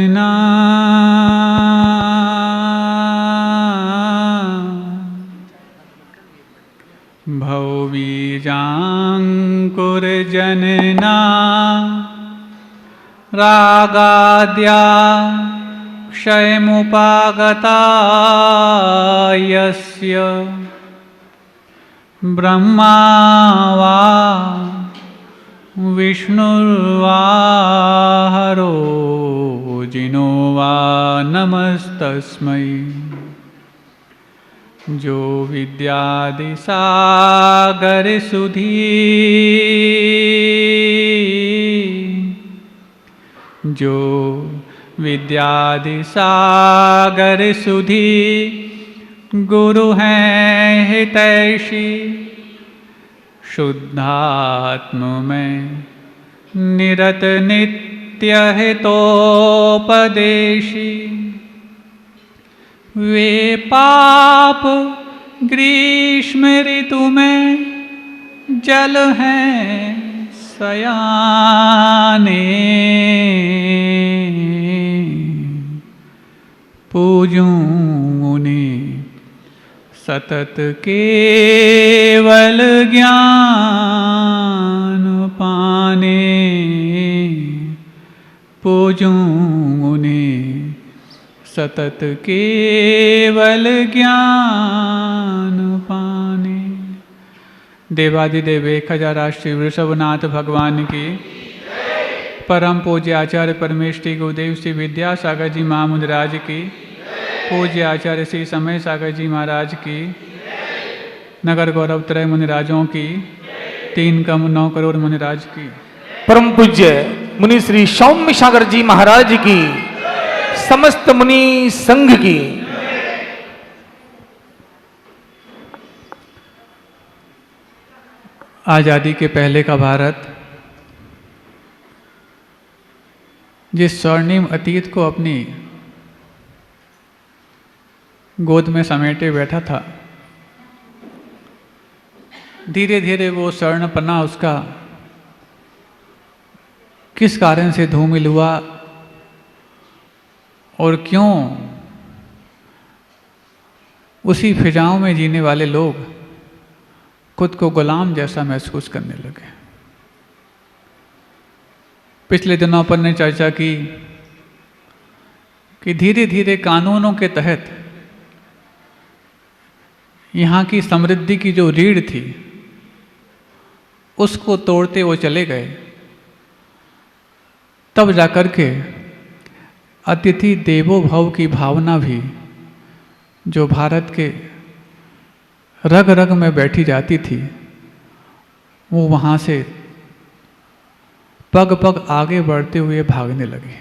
जनना भवबीजाङ्कुरजनना रागाद्या क्षयमुपागता यस्य ब्रह्मा वा विष्णुर्वा हरो जिनो वा नमस्तस्मै। जो विद्यादिसागर सुधी जो विद्यादिसागर सुधी गुरु हैं हितैषी शुद्धात्म में निरत नित्य हितोपदेशी। वे पाप ग्रीष्म ऋतु में जल हैं सयाने पूजूं उन्हें सतत केवल ज्ञान पाने। पूजूं उन्हें सतत केवल ज्ञान पाने। देवादिदेव 1008 वृषभनाथ भगवान की परम पूज्य आचार्य परमेष्ठी गुरुदेव श्री विद्यासागर जी महामुनिराज की पूज्य आचार्य श्री समय सागर जी महाराज की नगर गौरव त्रय मुनिराजों की 3,9 करोड़ मुनिराज की परम पूज्य मुनि श्री सौम्य सागर जी महाराज की समस्त मुनि संघ की। आजादी के पहले का भारत जिस स्वर्णिम अतीत को अपनी गोद में समेटे बैठा था, धीरे धीरे वो स्वर्णपना उसका किस कारण से धूमिल हुआ और क्यों उसी फिजाओं में जीने वाले लोग खुद को गुलाम जैसा महसूस करने लगे। पिछले दिनों पर ने चर्चा की कि धीरे धीरे कानूनों के तहत यहाँ की समृद्धि की जो रीढ़ थी उसको तोड़ते वो चले गए। तब जाकर के अतिथि देवो भव की भावना भी जो भारत के रग रग में बैठी जाती थी वो वहाँ से पग पग आगे बढ़ते हुए भागने लगे।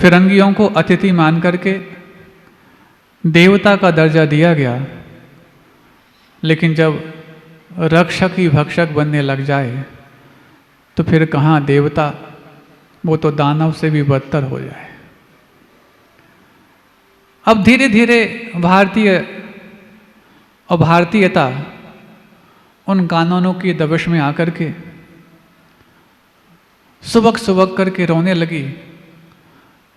फिरंगियों को अतिथि मान करके देवता का दर्जा दिया गया, लेकिन जब रक्षक ही भक्षक बनने लग जाए तो फिर कहाँ देवता, वो तो दानव से भी बदतर हो जाए। अब धीरे धीरे भारतीयता उन कानूनों की दबिश में आकर के सुबक सुबक करके रोने लगी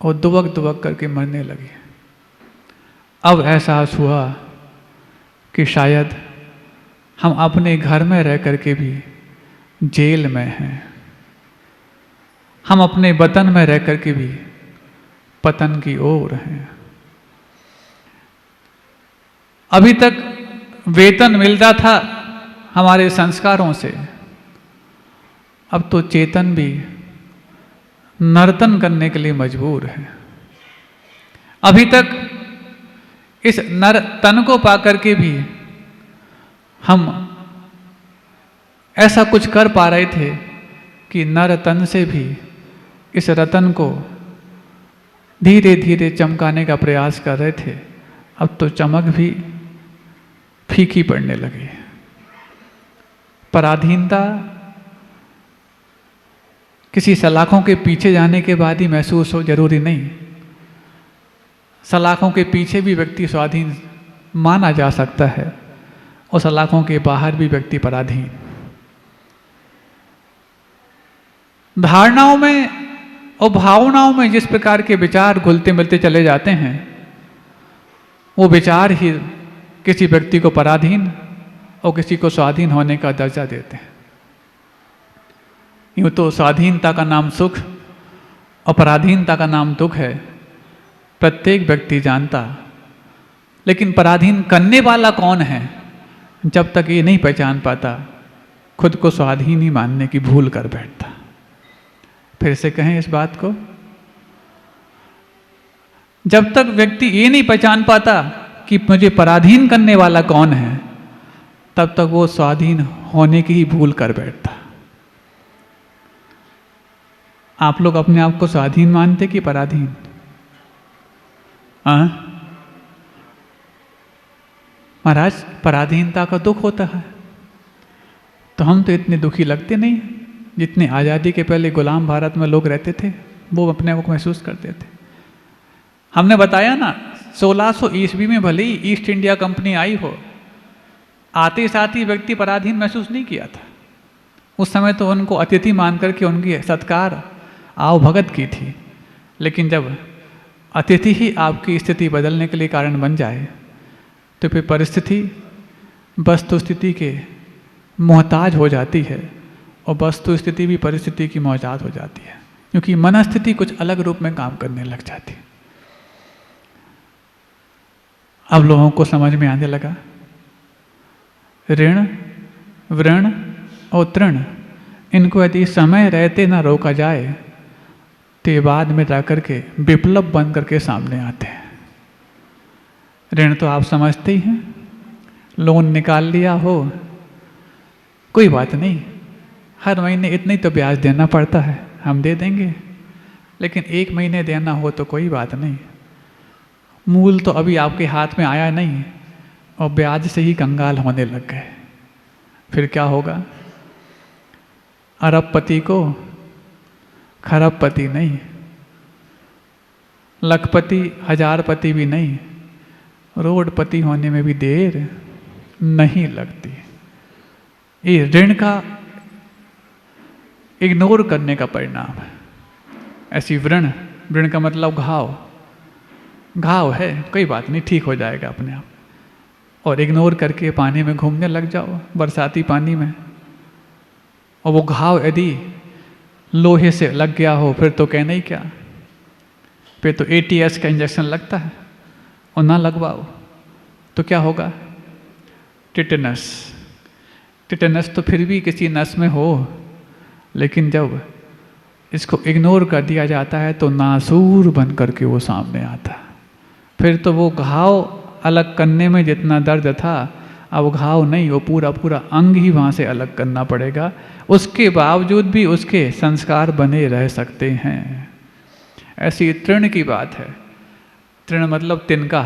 और दुबक दुबक करके मरने लगी। अब एहसास हुआ कि शायद हम अपने घर में रह करके भी जेल में हैं, हम अपने वतन में रह करके भी पतन की ओर हैं। अभी तक वेतन मिलता था हमारे संस्कारों से, अब तो चेतन भी नर्तन करने के लिए मजबूर है। अभी तक इस नर तन को पाकर के भी हम ऐसा कुछ कर पा रहे थे कि नर तन से भी इस रतन को धीरे धीरे चमकाने का प्रयास कर रहे थे। अब तो चमक भी फीकी पड़ने लगी। पराधीनता किसी सलाखों के पीछे जाने के बाद ही महसूस हो, जरूरी नहीं। सलाखों के पीछे भी व्यक्ति स्वाधीन माना जा सकता है और सलाखों के बाहर भी व्यक्ति पराधीन। धारणाओं में और भावनाओं में जिस प्रकार के विचार घुलते मिलते चले जाते हैं, वो विचार ही किसी व्यक्ति को पराधीन और किसी को स्वाधीन होने का दर्जा देते हैं। यूँ तो स्वाधीनता का नाम सुख और पराधीनता का नाम दुख है, प्रत्येक व्यक्ति जानता। लेकिन पराधीन करने वाला कौन है, जब तक ये नहीं पहचान पाता, खुद को स्वाधीन ही मानने की भूल कर बैठता। फिर से कहें इस बात को, जब तक व्यक्ति ये नहीं पहचान पाता कि मुझे पराधीन करने वाला कौन है, तब तक वो स्वाधीन होने की ही भूल कर बैठता। आप लोग अपने आप को स्वाधीन मानते कि पराधीन? महाराज, पराधीनता का दुख होता है, तो हम तो इतने दुखी लगते नहीं जितने आज़ादी के पहले गुलाम भारत में लोग रहते थे, वो अपने आप को महसूस करते थे। हमने बताया ना, 1600 ईस्वी में भले ही ईस्ट इंडिया कंपनी आई हो, आते साथ ही व्यक्ति पराधीन महसूस नहीं किया था। उस समय तो उनको अतिथि मान करके उनकी सत्कार आव भगत की थी। लेकिन जब अतिथि ही आपकी स्थिति बदलने के लिए कारण बन जाए, तो फिर परिस्थिति वस्तु स्थिति के मोहताज हो जाती है, और वस्तु स्थिति भी परिस्थिति की मोहताज हो जाती है, क्योंकि मनस्थिति कुछ अलग रूप में काम करने लग जाती है। अब लोगों को समझ में आने लगा, ऋण, वृण और तृण, इनको यदि समय रहते ना रोका जाए, तो ये बाद में जाकर के विप्लव बन करके सामने आते हैं। ऋण तो आप समझते ही हैं, लोन निकाल लिया हो, कोई बात नहीं, हर महीने इतना ही तो ब्याज देना पड़ता है, हम दे देंगे। लेकिन 1 महीने देना हो तो कोई बात नहीं, मूल तो अभी आपके हाथ में आया नहीं, और ब्याज से ही कंगाल होने लग गए। फिर क्या होगा? अरबपति को खरबपति नहीं, लखपति हजारपति भी नहीं, रोडपति होने में भी देर नहीं लगती। ये ऋण का इग्नोर करने का परिणाम है। ऐसी वृण, वृण का मतलब घाव, घाव है, कोई बात नहीं, ठीक हो जाएगा अपने आप, और इग्नोर करके पानी में घूमने लग जाओ, बरसाती पानी में, और वो घाव यदि लोहे से लग गया हो, फिर तो कहना ही क्या, फिर तो ATS का इंजेक्शन लगता है, और ना लगवाओ तो क्या होगा? टिटेनस। टिटेनस तो फिर भी किसी नस में हो, लेकिन जब इसको इग्नोर कर दिया जाता है तो नासूर बन करके वो सामने आता है। फिर तो वो घाव अलग करने में जितना दर्द था, अब घाव नहीं, वो पूरा पूरा अंग ही वहाँ से अलग करना पड़ेगा। उसके बावजूद भी उसके संस्कार बने रह सकते हैं। ऐसी तृण की बात है। तृण मतलब तिनका,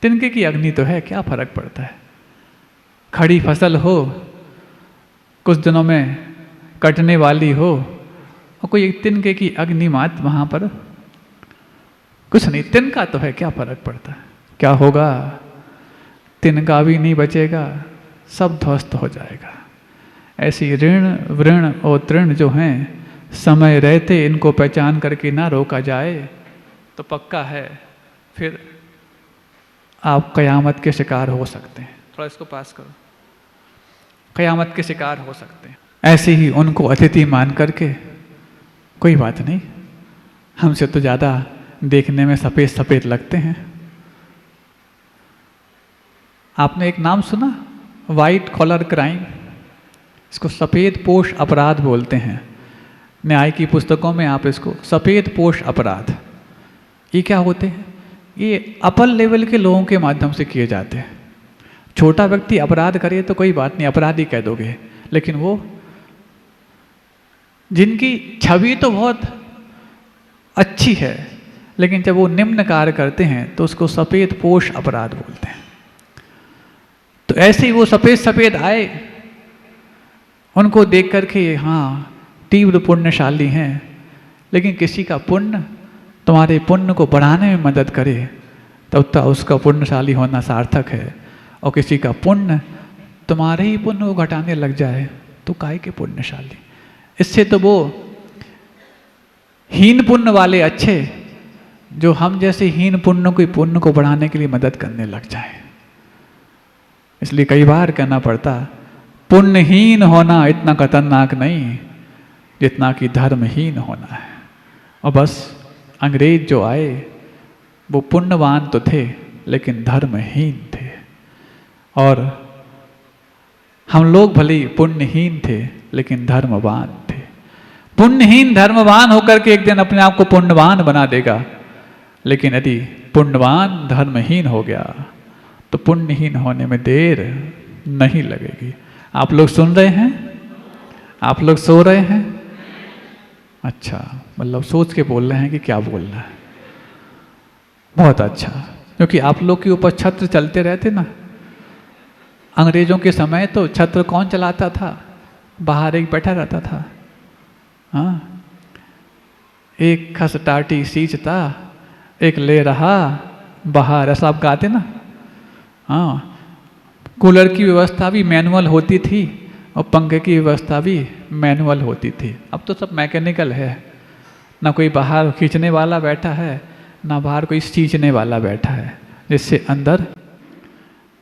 तिनके की अग्नि तो है, क्या फर्क पड़ता है? खड़ी फसल हो, कुछ दिनों में कटने वाली हो, और कोई तिनके की अग्नि मात वहाँ पर कुछ नहीं, तिनका तो है, क्या फर्क पड़ता है? क्या होगा? तिनका भी नहीं बचेगा, सब ध्वस्त हो जाएगा। ऐसी ऋण, वृण और तृण जो हैं, समय रहते इनको पहचान करके ना रोका जाए तो पक्का है फिर आप कयामत के शिकार हो सकते हैं। थोड़ा इसको पास करो। कयामत के शिकार हो सकते हैं। ऐसे ही उनको अतिथि मान करके, कोई बात नहीं, हमसे तो ज़्यादा देखने में सफ़ेद सफ़ेद लगते हैं। आपने एक नाम सुना, वाइट कॉलर क्राइम? इसको सफ़ेद पोश अपराध बोलते हैं। न्याय की पुस्तकों में आप इसको सफ़ेद पोश अपराध, ये क्या होते हैं? ये अपर लेवल के लोगों के माध्यम से किए जाते हैं। छोटा व्यक्ति अपराध करे तो कोई बात नहीं, अपराधी कह दोगे, लेकिन वो जिनकी छवि तो बहुत अच्छी है, लेकिन जब वो निम्न कार्य करते हैं तो उसको सफ़ेद पोश अपराध बोलते हैं। तो ऐसे ही वो सफ़ेद सफ़ेद आए, उनको देख करके हाँ तीव्र पुण्यशाली हैं, लेकिन किसी का पुण्य तुम्हारे पुण्य को बढ़ाने में मदद करे तब तो उसका पुण्यशाली होना सार्थक है। और किसी का पुण्य तुम्हारे ही पुण्य को घटाने लग जाए तो काहे के पुण्यशाली। इससे तो वो हीन पुण्य वाले अच्छे, जो हम जैसे हीन पुण्य को बढ़ाने के लिए मदद करने लग जाए। इसलिए कई बार कहना पड़ता, पुण्यहीन होना इतना खतरनाक नहीं जितना कि धर्महीन होना है। और बस अंग्रेज जो आए वो पुण्यवान तो थे लेकिन धर्महीन थे, और हम लोग भले ही पुण्यहीन थे लेकिन धर्मवान थे। पुण्यहीन धर्मवान होकर के एक दिन अपने आप को पुण्यवान बना देगा, लेकिन यदि पुण्यवान धर्महीन हो गया तो पुण्यहीन होने में देर नहीं लगेगी। आप लोग सुन रहे हैं? आप लोग सो रहे हैं? अच्छा, मतलब सोच के बोल रहे हैं कि क्या बोलना है। बहुत अच्छा, क्योंकि आप लोग के ऊपर छत्र चलते रहते ना। अंग्रेजों के समय तो छत्र कौन चलाता था? बाहर एक बैठा रहता था। हाँ, एक खसटाटी सींचता, एक ले रहा बाहर, ऐसा आप गाते ना। हाँ, कूलर की व्यवस्था भी मैनुअल होती थी और पंखे की व्यवस्था भी मैनुअल होती थी। अब तो सब मैकेनिकल है, ना कोई बाहर खींचने वाला बैठा है, ना बाहर कोई सींचने वाला बैठा है जिससे अंदर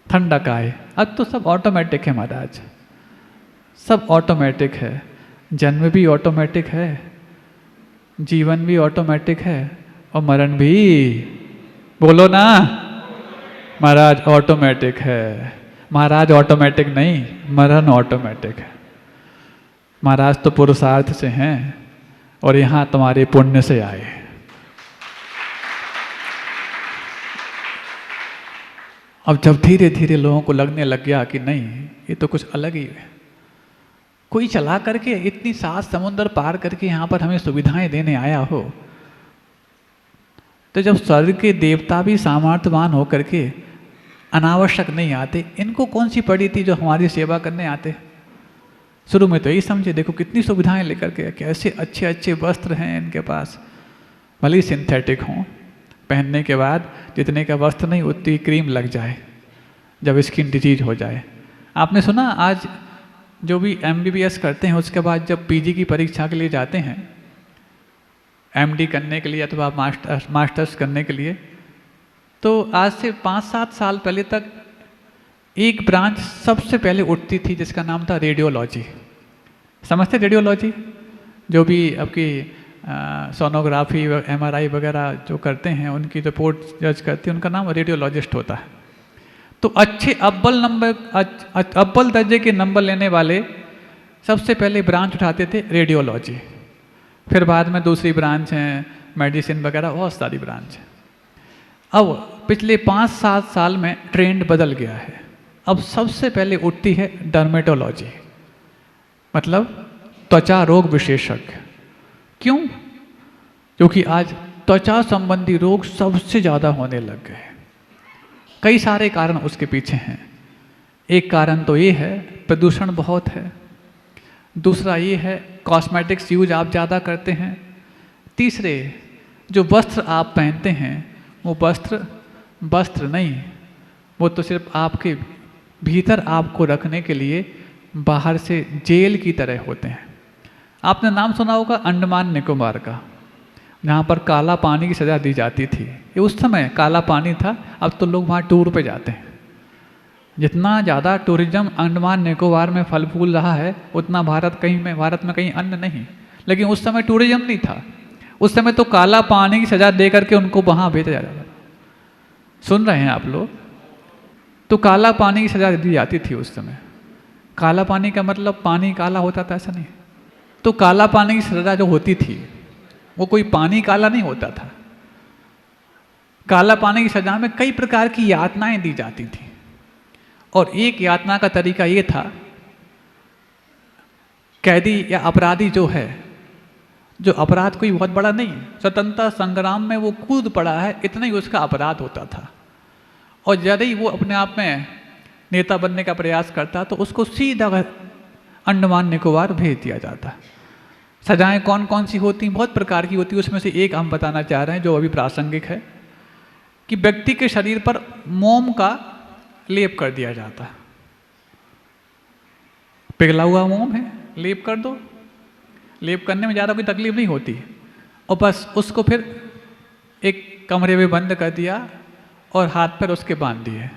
ठंडक आए। अब तो सब ऑटोमेटिक है महाराज, सब ऑटोमेटिक है। जन्म भी ऑटोमेटिक है, जीवन भी ऑटोमेटिक है, और मरण भी, बोलो ना महाराज, ऑटोमेटिक है। महाराज ऑटोमेटिक नहीं, मरण ऑटोमेटिक है। महाराज तो पुरुषार्थ से हैं और यहाँ तुम्हारे पुण्य से आए। अब जब धीरे धीरे लोगों को लगने लग गया कि नहीं, ये तो कुछ अलग ही है, कोई चला करके इतनी 7 समुद्र पार करके यहाँ पर हमें सुविधाएं देने आया हो, तो जब स्वर्ग के देवता भी सामर्थ्यवान होकर के अनावश्यक नहीं आते, इनको कौन सी पड़ी थी जो हमारी सेवा करने आते? शुरू में तो यही समझे, देखो कितनी सुविधाएं लेकर के, कैसे अच्छे अच्छे वस्त्र हैं इनके पास, भले ही सिंथेटिक हों, पहनने के बाद जितने का वस्त्र नहीं उतनी क्रीम लग जाए जब स्किन डिजीज हो जाए। आपने सुना आज जो भी MBBS करते हैं उसके बाद जब PG की परीक्षा के लिए जाते हैं, MD करने के लिए अथवा मास्टर्स करने के लिए, तो आज से 5-7 साल पहले तक एक ब्रांच सबसे पहले उठती थी जिसका नाम था रेडियोलॉजी। समझते रेडियोलॉजी? जो भी आपकी सोनोग्राफी MRI वगैरह जो करते हैं, उनकी रिपोर्ट जज करती है, उनका नाम रेडियोलॉजिस्ट होता है। तो अच्छे अव्वल दर्जे के नंबर लेने वाले सबसे पहले ब्रांच उठाते थे रेडियोलॉजी। फिर बाद में दूसरी ब्रांच है मेडिसिन वगैरह, बहुत सारी ब्रांच है। अब पिछले 5-7 साल में ट्रेंड बदल गया है। अब सबसे पहले उठती है डर्मेटोलॉजी, मतलब त्वचा रोग विशेषज्ञ। क्यों? क्योंकि आज त्वचा संबंधी रोग सबसे ज़्यादा होने लग गए। कई सारे कारण उसके पीछे हैं। एक कारण तो ये है प्रदूषण बहुत है, दूसरा ये है कॉस्मेटिक्स यूज आप ज़्यादा करते हैं, तीसरे जो वस्त्र आप पहनते हैं वो वस्त्र नहीं, वो तो सिर्फ आपके भीतर आपको रखने के लिए बाहर से जेल की तरह होते हैं। आपने नाम सुना होगा अंडमान निकोबार का, जहाँ पर काला पानी की सज़ा दी जाती थी। ये उस समय काला पानी था, अब तो लोग वहाँ टूर पे जाते हैं। जितना ज़्यादा टूरिज्म अंडमान निकोबार में फल फूल रहा है उतना भारत में कहीं अन्य नहीं। लेकिन उस समय टूरिज्म नहीं था, उस समय तो काला पानी की सज़ा दे करके उनको वहाँ भेजा जा रहा था। सुन रहे हैं आप लोग? तो काला पानी की सज़ा दी जाती थी उस समय। काला पानी का मतलब पानी काला होता था ऐसा नहीं। तो काला पानी की सज़ा जो होती थी वो कोई पानी काला नहीं होता था। काला पानी की सज़ा में कई प्रकार की यातनाएं दी जाती थी, और एक यातना का तरीका ये था, कैदी या अपराधी जो है, जो अपराध कोई बहुत बड़ा नहीं, स्वतंत्रता संग्राम में वो कूद पड़ा है, इतना ही उसका अपराध होता था। और ज़्यादा ही वो अपने आप में नेता बनने का प्रयास करता तो उसको सीधा अंडमान निकोबार भेज दिया जाता। सजाएं कौन कौन सी होती? बहुत प्रकार की होती। उसमें से एक हम बताना चाह रहे हैं जो अभी प्रासंगिक है, कि व्यक्ति के शरीर पर मोम का लेप कर दिया जाता। पिघला हुआ मोम है, लेप कर दो। लेप करने में ज़्यादा कोई तकलीफ नहीं होती। और बस उसको फिर एक कमरे में बंद कर दिया और हाथ पैर उसके बांध दिए।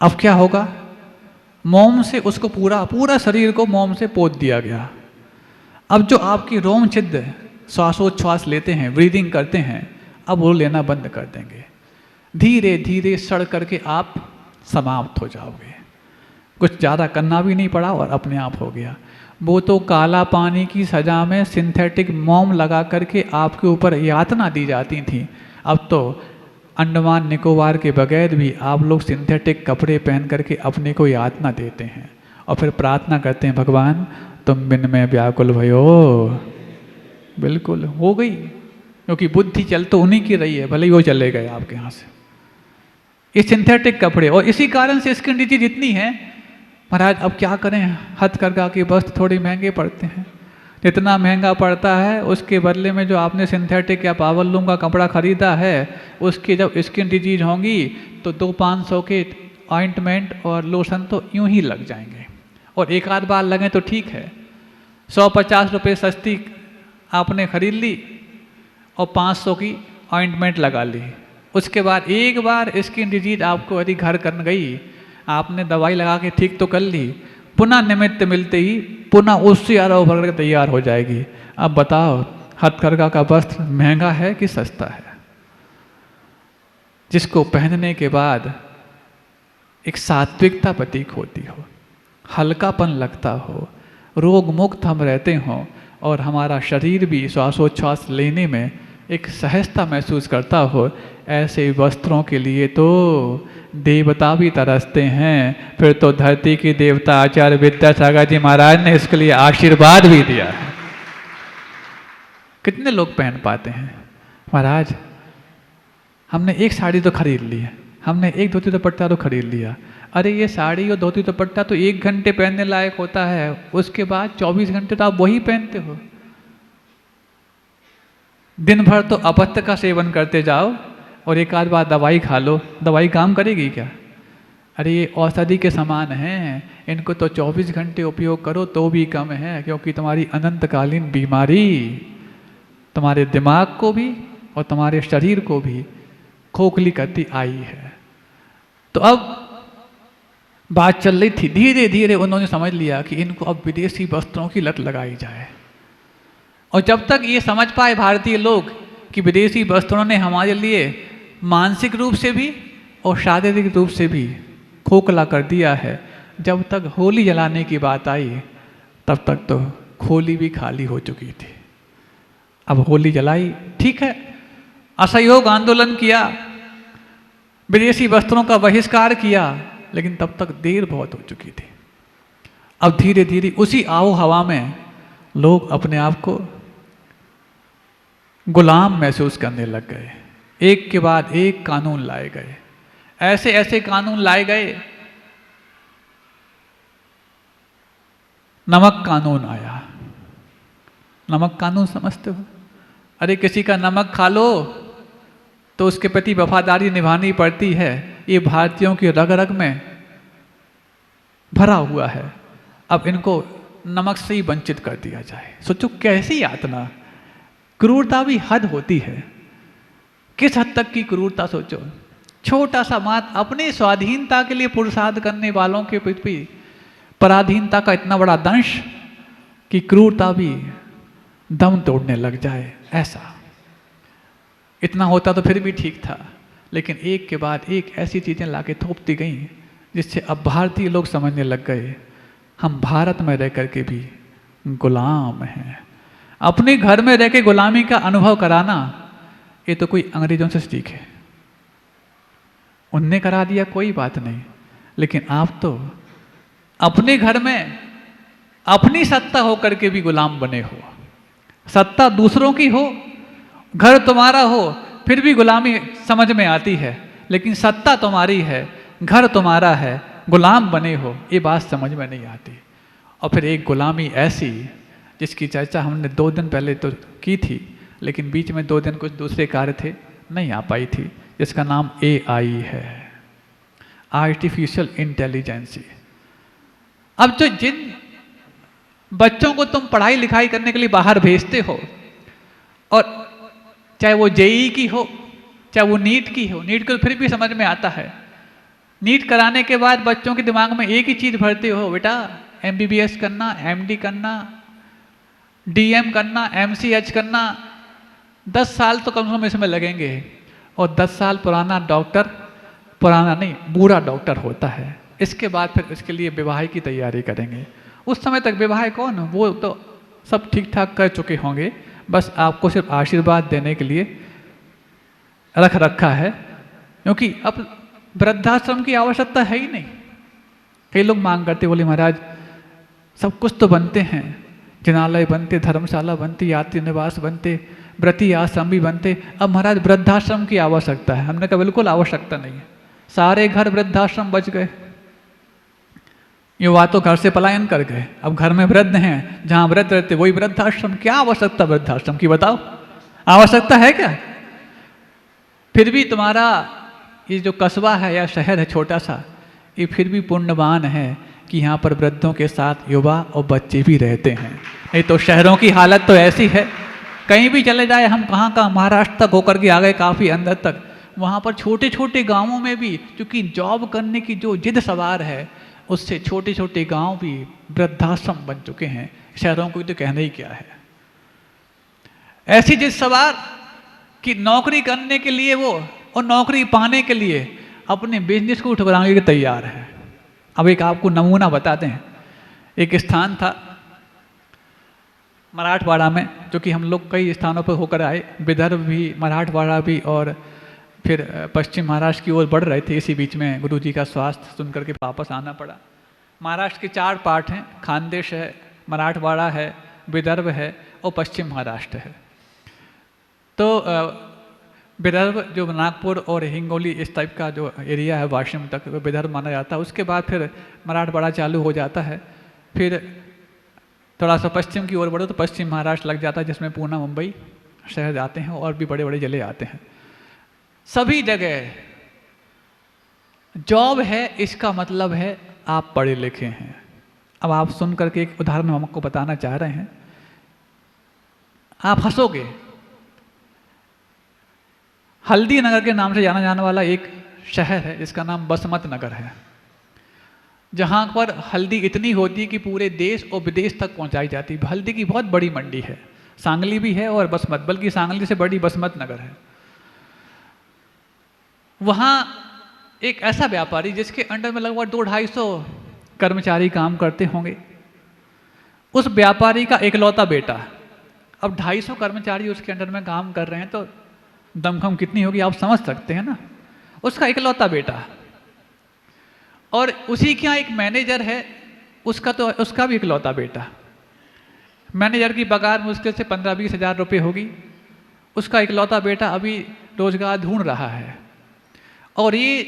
अब क्या होगा? मोम से उसको पूरा शरीर को मोम से पोत दिया गया। अब जो आपकी रोम छिद्र श्वासोच्छ्वास लेते हैं, ब्रीदिंग करते हैं, अब वो लेना बंद कर देंगे। धीरे धीरे सड़ करके आप समाप्त हो जाओगे। कुछ ज़्यादा करना भी नहीं पड़ा और अपने आप हो गया। वो तो काला पानी की सजा में सिंथेटिक मोम लगा करके आपके ऊपर यातना दी जाती थी। अब तो अंडमान निकोबार के बगैर भी आप लोग सिंथेटिक कपड़े पहन करके अपने को यातना देते हैं और फिर प्रार्थना करते हैं, भगवान तुम बिन में व्याकुल भयो। बिल्कुल हो गई, क्योंकि बुद्धि चल तो उन्हीं की रही है, भले ही वो चले गए आपके यहाँ से। ये सिंथेटिक कपड़े, और इसी कारण से स्किन डिजीज इतनी है। महाराज अब क्या करें, हथकरघा के वस्त्र थोड़ी महंगे पड़ते हैं। जितना महंगा पड़ता है उसके बदले में जो आपने सिंथेटिक या पावरलूम का कपड़ा खरीदा है, उसकी जब स्किन डिजीज होंगी तो 200-500 के ऑइंटमेंट और लोशन तो यूं ही लग जाएंगे। और एक आध बार लगें तो ठीक है, 150 रुपये सस्ती आपने खरीद ली और 500 की ऑइंटमेंट लगा ली। उसके बाद एक बार स्किन डिजीज आपको यदि घर कर गई, आपने दवाई लगा के ठीक तो कर ली, पुनः निमित्त मिलते ही पुनः उससे आरो भर के तैयार हो जाएगी। अब बताओ हथकरघा का वस्त्र महंगा है कि सस्ता है? जिसको पहनने के बाद एक सात्विकता प्रतीक होती हो, हल्कापन लगता हो, रोग मुक्त हम रहते हों और हमारा शरीर भी श्वासोच्छ्वास लेने में एक सहजता महसूस करता हो, ऐसे वस्त्रों के लिए तो देवता भी तरसते हैं। फिर तो धरती के देवता आचार्य विद्यासागर जी महाराज ने इसके लिए आशीर्वाद भी दिया है। कितने लोग पहन पाते हैं? महाराज हमने एक साड़ी तो खरीद ली है, हमने एक धोती दुपट्टा तो खरीद लिया। अरे ये साड़ी और धोती दुपट्टा तो 1 घंटे पहनने लायक होता है, उसके बाद 24 घंटे तो आप वही पहनते हो। दिन भर तो अपत्य का सेवन करते जाओ और एक आध बार दवाई खा लो, दवाई काम करेगी क्या? अरे ये औषधि के समान हैं, इनको तो 24 घंटे उपयोग करो तो भी कम है, क्योंकि तुम्हारी अनंतकालीन बीमारी तुम्हारे दिमाग को भी और तुम्हारे शरीर को भी खोखली करती आई है। तो अब बात चल रही थी, धीरे धीरे उन्होंने समझ लिया कि इनको अब विदेशी वस्त्रों की लत लगाई जाए। और जब तक ये समझ पाए भारतीय लोग कि विदेशी वस्त्रों ने हमारे लिए मानसिक रूप से भी और शारीरिक रूप से भी खोखला कर दिया है, जब तक होली जलाने की बात आई तब तक तो खोली भी खाली हो चुकी थी। अब होली जलाई, ठीक है, असहयोग आंदोलन किया, विदेशी वस्त्रों का बहिष्कार किया, लेकिन तब तक देर बहुत हो चुकी थी। अब धीरे धीरे उसी आओ हवा में लोग अपने आप को गुलाम महसूस करने लग गए। एक के बाद एक कानून लाए गए, ऐसे ऐसे कानून लाए गए। नमक कानून आया। नमक कानून समझते हो? अरे किसी का नमक खा लो तो उसके प्रति वफादारी निभानी पड़ती है। ये भारतीयों की रग रग में भरा हुआ है। अब इनको नमक से ही वंचित कर दिया जाए। सोचो कैसी यातना, क्रूरता भी हद होती है। किस हद तक की क्रूरता सोचो। छोटा सा बात, अपनी स्वाधीनता के लिए पुरुषार्थ करने वालों के प्रति पराधीनता का इतना बड़ा दंश कि क्रूरता भी दम तोड़ने लग जाए। ऐसा इतना होता तो फिर भी ठीक था, लेकिन एक के बाद एक ऐसी चीज़ें लाके थोपती गई जिससे अब भारतीय लोग समझने लग गए हम भारत में रह करके भी गुलाम हैं। अपने घर में रह के गुलामी का अनुभव कराना ये तो कोई अंग्रेजों से सीखे। उनने करा दिया कोई बात नहीं, लेकिन आप तो अपने घर में अपनी सत्ता होकर के भी गुलाम बने हो। सत्ता दूसरों की हो, घर तुम्हारा हो, फिर भी गुलामी समझ में आती है, लेकिन सत्ता तुम्हारी है, घर तुम्हारा है, गुलाम बने हो, ये बात समझ में नहीं आती। और फिर एक गुलामी ऐसी जिसकी चर्चा हमने 2 दिन पहले तो की थी, लेकिन बीच में 2 दिन कुछ दूसरे कार्य थे, नहीं आ पाई थी, जिसका नाम AI है, आर्टिफिशियल इंटेलिजेंस। अब जो जिन बच्चों को तुम पढ़ाई लिखाई करने के लिए बाहर भेजते हो, और चाहे वो जेई की हो, चाहे वो नीट की हो, नीट को फिर भी समझ में आता है। नीट कराने के बाद बच्चों के दिमाग में एक ही चीज़ भरते हो, बेटा एमबीबीएस करना, एमडी करना, डीएम करना, एमसीएच करना, 10 साल तो कम से कम इसमें लगेंगे। और 10 साल पुराना डॉक्टर, पुराना नहीं बूढ़ा डॉक्टर होता है। इसके बाद फिर इसके लिए विवाह की तैयारी करेंगे। उस समय तक विवाह कौन, वो तो सब ठीक ठाक कर चुके होंगे, बस आपको सिर्फ आशीर्वाद देने के लिए रख रखा है, क्योंकि अब वृद्धाश्रम की आवश्यकता है ही नहीं। कई लोग मांग करते, बोले महाराज सब कुछ तो बनते हैं, जिनालय बनते, धर्मशाला बनती, यात्री निवास बनते, व्रती आश्रम भी बनते, अब महाराज वृद्धाश्रम की आवश्यकता है। हमने कहा बिल्कुल आवश्यकता नहीं है, सारे घर वृद्धाश्रम बच गए। युवा तो घर से पलायन कर गए, अब घर में वृद्ध हैं, जहाँ वृद्ध रहते वही वृद्धाश्रम। क्या आवश्यकता वृद्धाश्रम की, बताओ आवश्यकता है क्या? फिर भी तुम्हारा ये जो कस्बा है या शहर है छोटा सा, ये फिर भी पुण्यवान है कि यहाँ पर वृद्धों के साथ युवा और बच्चे भी रहते हैं। नहीं तो शहरों की हालत तो ऐसी है, कहीं भी चले जाए, हम कहाँ कहाँ महाराष्ट्र तक होकर के आ गए, काफ़ी अंदर तक, वहाँ पर छोटे छोटे गांवों में भी क्योंकि जॉब करने की जो जिद सवार है, उससे छोटे छोटे गांव भी वृद्धाश्रम बन चुके हैं। शहरों को तो कहना ही क्या है। ऐसी जिद सवार कि नौकरी करने के लिए वो और नौकरी पाने के लिए अपने बिजनेस को ठुकराने के तैयार है। अब एक आपको नमूना बताते हैं। एक स्थान था मराठवाड़ा में, जो कि हम लोग कई स्थानों पर होकर आए, विदर्भ भी, मराठवाड़ा भी, और फिर पश्चिम महाराष्ट्र की ओर बढ़ रहे थे। इसी बीच में गुरुजी का स्वास्थ्य सुन करके वापस आना पड़ा। महाराष्ट्र के 4 पार्ट हैं, खानदेश है, मराठवाड़ा है, विदर्भ है और पश्चिम महाराष्ट्र है। तो विदर्भ जो नागपुर और हिंगोली इस टाइप का जो एरिया है वाशिम तक, वो विदर्भ माना जाता है। उसके बाद फिर मराठवाड़ा चालू हो जाता है। फिर थोड़ा सा पश्चिम की ओर बढ़ो तो पश्चिम महाराष्ट्र लग जाता है, जिसमें पूना, मुंबई शहर आते हैं और भी बड़े बड़े जिले आते हैं। सभी जगह जॉब है, इसका मतलब है आप पढ़े लिखे हैं। अब आप सुन करके एक उदाहरण हम आपको बताना चाह रहे हैं, आप हंसोगे। हल्दी नगर के नाम से जाना जाने वाला एक शहर है जिसका नाम बसमत नगर है, जहाँ पर हल्दी इतनी होती है कि पूरे देश और विदेश तक पहुँचाई जाती है। हल्दी की बहुत बड़ी मंडी है, सांगली भी है और बसमत, बल्कि सांगली से बड़ी बसमत नगर है। वहाँ एक ऐसा व्यापारी जिसके अंडर में लगभग 200-250 कर्मचारी काम करते होंगे, उस व्यापारी का इकलौता बेटा। अब 250 कर्मचारी उसके अंडर में काम कर रहे हैं तो दमखम कितनी होगी आप समझ सकते हैं ना। उसका इकलौता बेटा, और उसी के यहाँ एक मैनेजर है, उसका भी इकलौता बेटा। मैनेजर की पगार मुश्किल से 15-20 हज़ार रुपये होगी। उसका इकलौता बेटा अभी रोजगार ढूंढ रहा है। और ये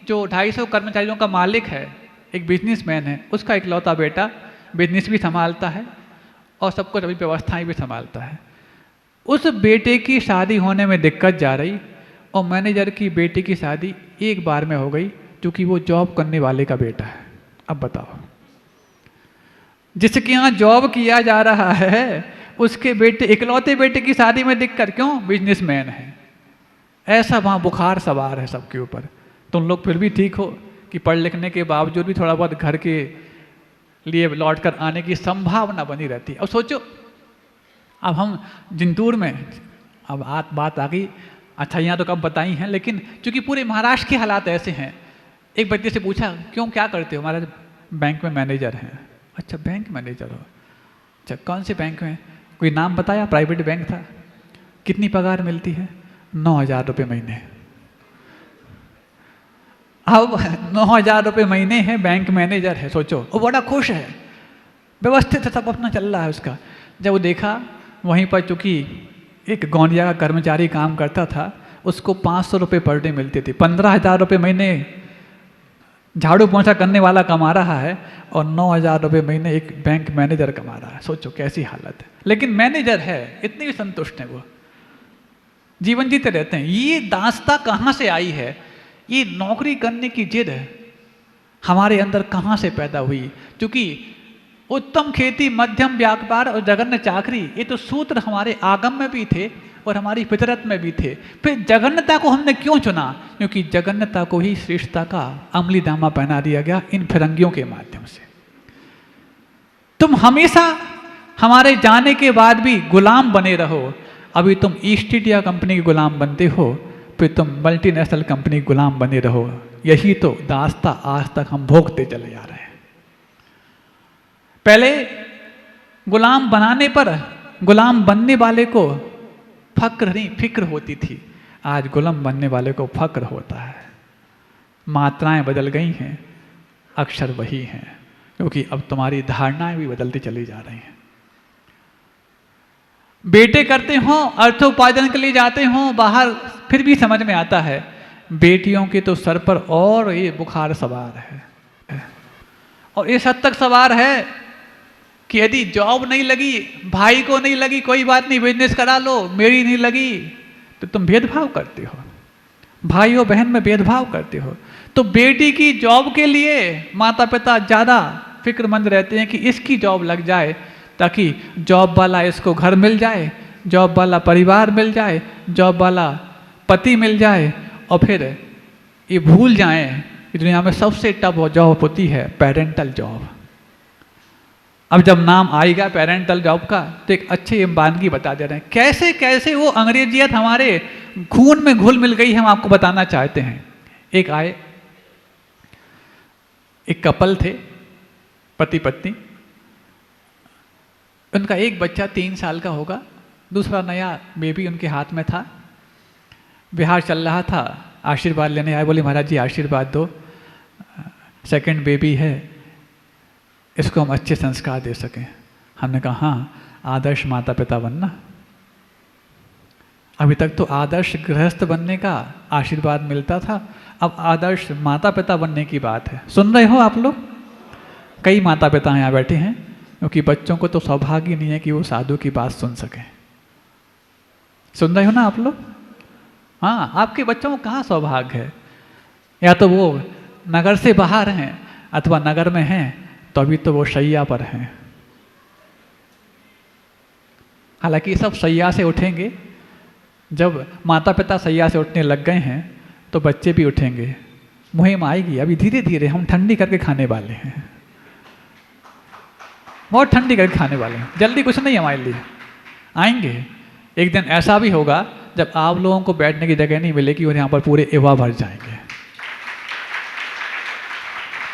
जो 250 कर्मचारियों का मालिक है, एक बिजनेसमैन है, उसका इकलौता बेटा बिजनेस भी संभालता है और सब कुछ अभी व्यवस्थाएं भी संभालता है। उस बेटे की शादी होने में दिक्कत जा रही और मैनेजर की बेटी की शादी एक बार में हो गई, क्योंकि वो जॉब करने वाले का बेटा है। अब बताओ, जिसके यहाँ जॉब किया जा रहा है उसके बेटे, इकलौते बेटे की शादी में दिक्कत क्यों? बिजनेसमैन है। ऐसा वहाँ बुखार सवार है सबके ऊपर। तुम लोग फिर भी ठीक हो कि पढ़ लिखने के बावजूद भी थोड़ा बहुत घर के लिए लौट कर आने की संभावना बनी रहती है। अब सोचो, अब हम जिंतूर में, अब बात आ गई, अच्छा यहाँ तो कब बताई हैं, लेकिन चूंकि पूरे महाराष्ट्र के हालात ऐसे हैं। एक बच्चे से पूछा, क्यों क्या करते हो? हमारा बैंक में मैनेजर हैं। अच्छा बैंक मैनेजर हो, अच्छा कौन से बैंक में? कोई नाम बताया? प्राइवेट बैंक था। कितनी पगार मिलती है? 9,000 रुपये महीने। अब 9,000 रुपये महीने है, बैंक मैनेजर है। सोचो, वो बड़ा खुश है, व्यवस्थित है, सब अपना चल रहा है उसका। जब वो देखा वहीं पर चूँकि एक गौंडिया का कर्मचारी काम करता था, उसको 500 रुपये पर डे मिलते थे। 15,000 रुपये महीने झाड़ू पोंछा करने वाला कमा रहा है और 9,000 रुपये महीने एक बैंक मैनेजर कमा रहा है। सोचो कैसी हालत है। लेकिन मैनेजर है, इतने भी संतुष्ट हैं, वो जीवन जीते रहते हैं। ये दास्ता कहाँ से आई है? ये नौकरी करने की जिद हमारे अंदर कहाँ से पैदा हुई? क्योंकि उत्तम खेती, मध्यम व्यापार और जघन्य चाकरी, ये तो सूत्र हमारे आगम में भी थे और हमारी फितरत में भी थे। फिर जघन्यता को हमने क्यों चुना? क्योंकि जघन्यता को ही श्रेष्ठता का अमली दामा पहना दिया गया इन फिरंगियों के माध्यम से। तुम हमेशा हमारे जाने के बाद भी गुलाम बने रहो। अभी तुम ईस्ट इंडिया कंपनी के गुलाम बनते हो, फिर तुम मल्टीनेशनल कंपनी के गुलाम बने रहो। यही तो दास्ता आज तक हम भोगते चले जा रहे हैं। पहले गुलाम बनाने पर गुलाम बनने वाले को फक्र नहीं फिक्र होती थी, आज गुलाम बनने वाले को फक्र होता है। मात्राएं बदल गई हैं, अक्षर वही हैं, क्योंकि अब तुम्हारी धारणाएं भी बदलती चली जा रही हैं। बेटे करते हो अर्थोपार्जन के लिए जाते हो बाहर, फिर भी समझ में आता है बेटियों के तो सर पर और ये बुखार सवार है, और इस हद तक सवार है कि यदि जॉब नहीं लगी, भाई को नहीं लगी, कोई बात नहीं, बिजनेस करा लो, मेरी नहीं लगी, तो तुम भेदभाव करते हो, भाई और बहन में भेदभाव करते हो। तो बेटी की जॉब के लिए माता पिता ज़्यादा फिक्रमंद रहते हैं कि इसकी जॉब लग जाए, ताकि जॉब वाला इसको घर मिल जाए, जॉब वाला परिवार मिल जाए, जॉब वाला पति मिल जाए, और फिर ये भूल जाएं कि दुनिया में सबसे टफ जॉब होती है पेरेंटल जॉब। अब जब नाम आएगा पेरेंटल जॉब का तो एक अच्छी वानगी बता दे रहे हैं, कैसे कैसे वो अंग्रेजियत हमारे खून में घुल मिल गई, हम आपको बताना चाहते हैं। एक आए, एक कपल थे, पति पत्नी, उनका एक बच्चा 3 साल का होगा, दूसरा नया बेबी उनके हाथ में था। बिहार चल रहा था, आशीर्वाद लेने आए, बोले महाराज जी आशीर्वाद दो, सेकंड बेबी है, इसको हम अच्छे संस्कार दे सकें। हमने कहा हाँ, आदर्श माता पिता बनना। अभी तक तो आदर्श गृहस्थ बनने का आशीर्वाद मिलता था, अब आदर्श माता पिता बनने की बात है। सुन रहे हो आप लोग? कई माता पिता यहाँ बैठे हैं, क्योंकि बच्चों को तो सौभाग्य नहीं है कि वो साधु की बात सुन सकें। सुन रहे हो ना आप लोग? हाँ, आपके बच्चों को कहाँ सौभाग्य है? या तो वो नगर से बाहर हैं अथवा नगर में हैं, तो अभी तो वो शैया पर हैं। हालांकि सब शैया से उठेंगे, जब माता पिता शैया से उठने लग गए हैं तो बच्चे भी उठेंगे। मुहिम आएगी, अभी धीरे धीरे हम ठंडी करके खाने वाले हैं, बहुत ठंडी करके खाने वाले हैं, जल्दी कुछ नहीं हमारे लिए। आएंगे एक दिन, ऐसा भी होगा जब आप लोगों को बैठने की जगह नहीं मिलेगी और यहाँ पर पूरे एवा भर जाएंगे।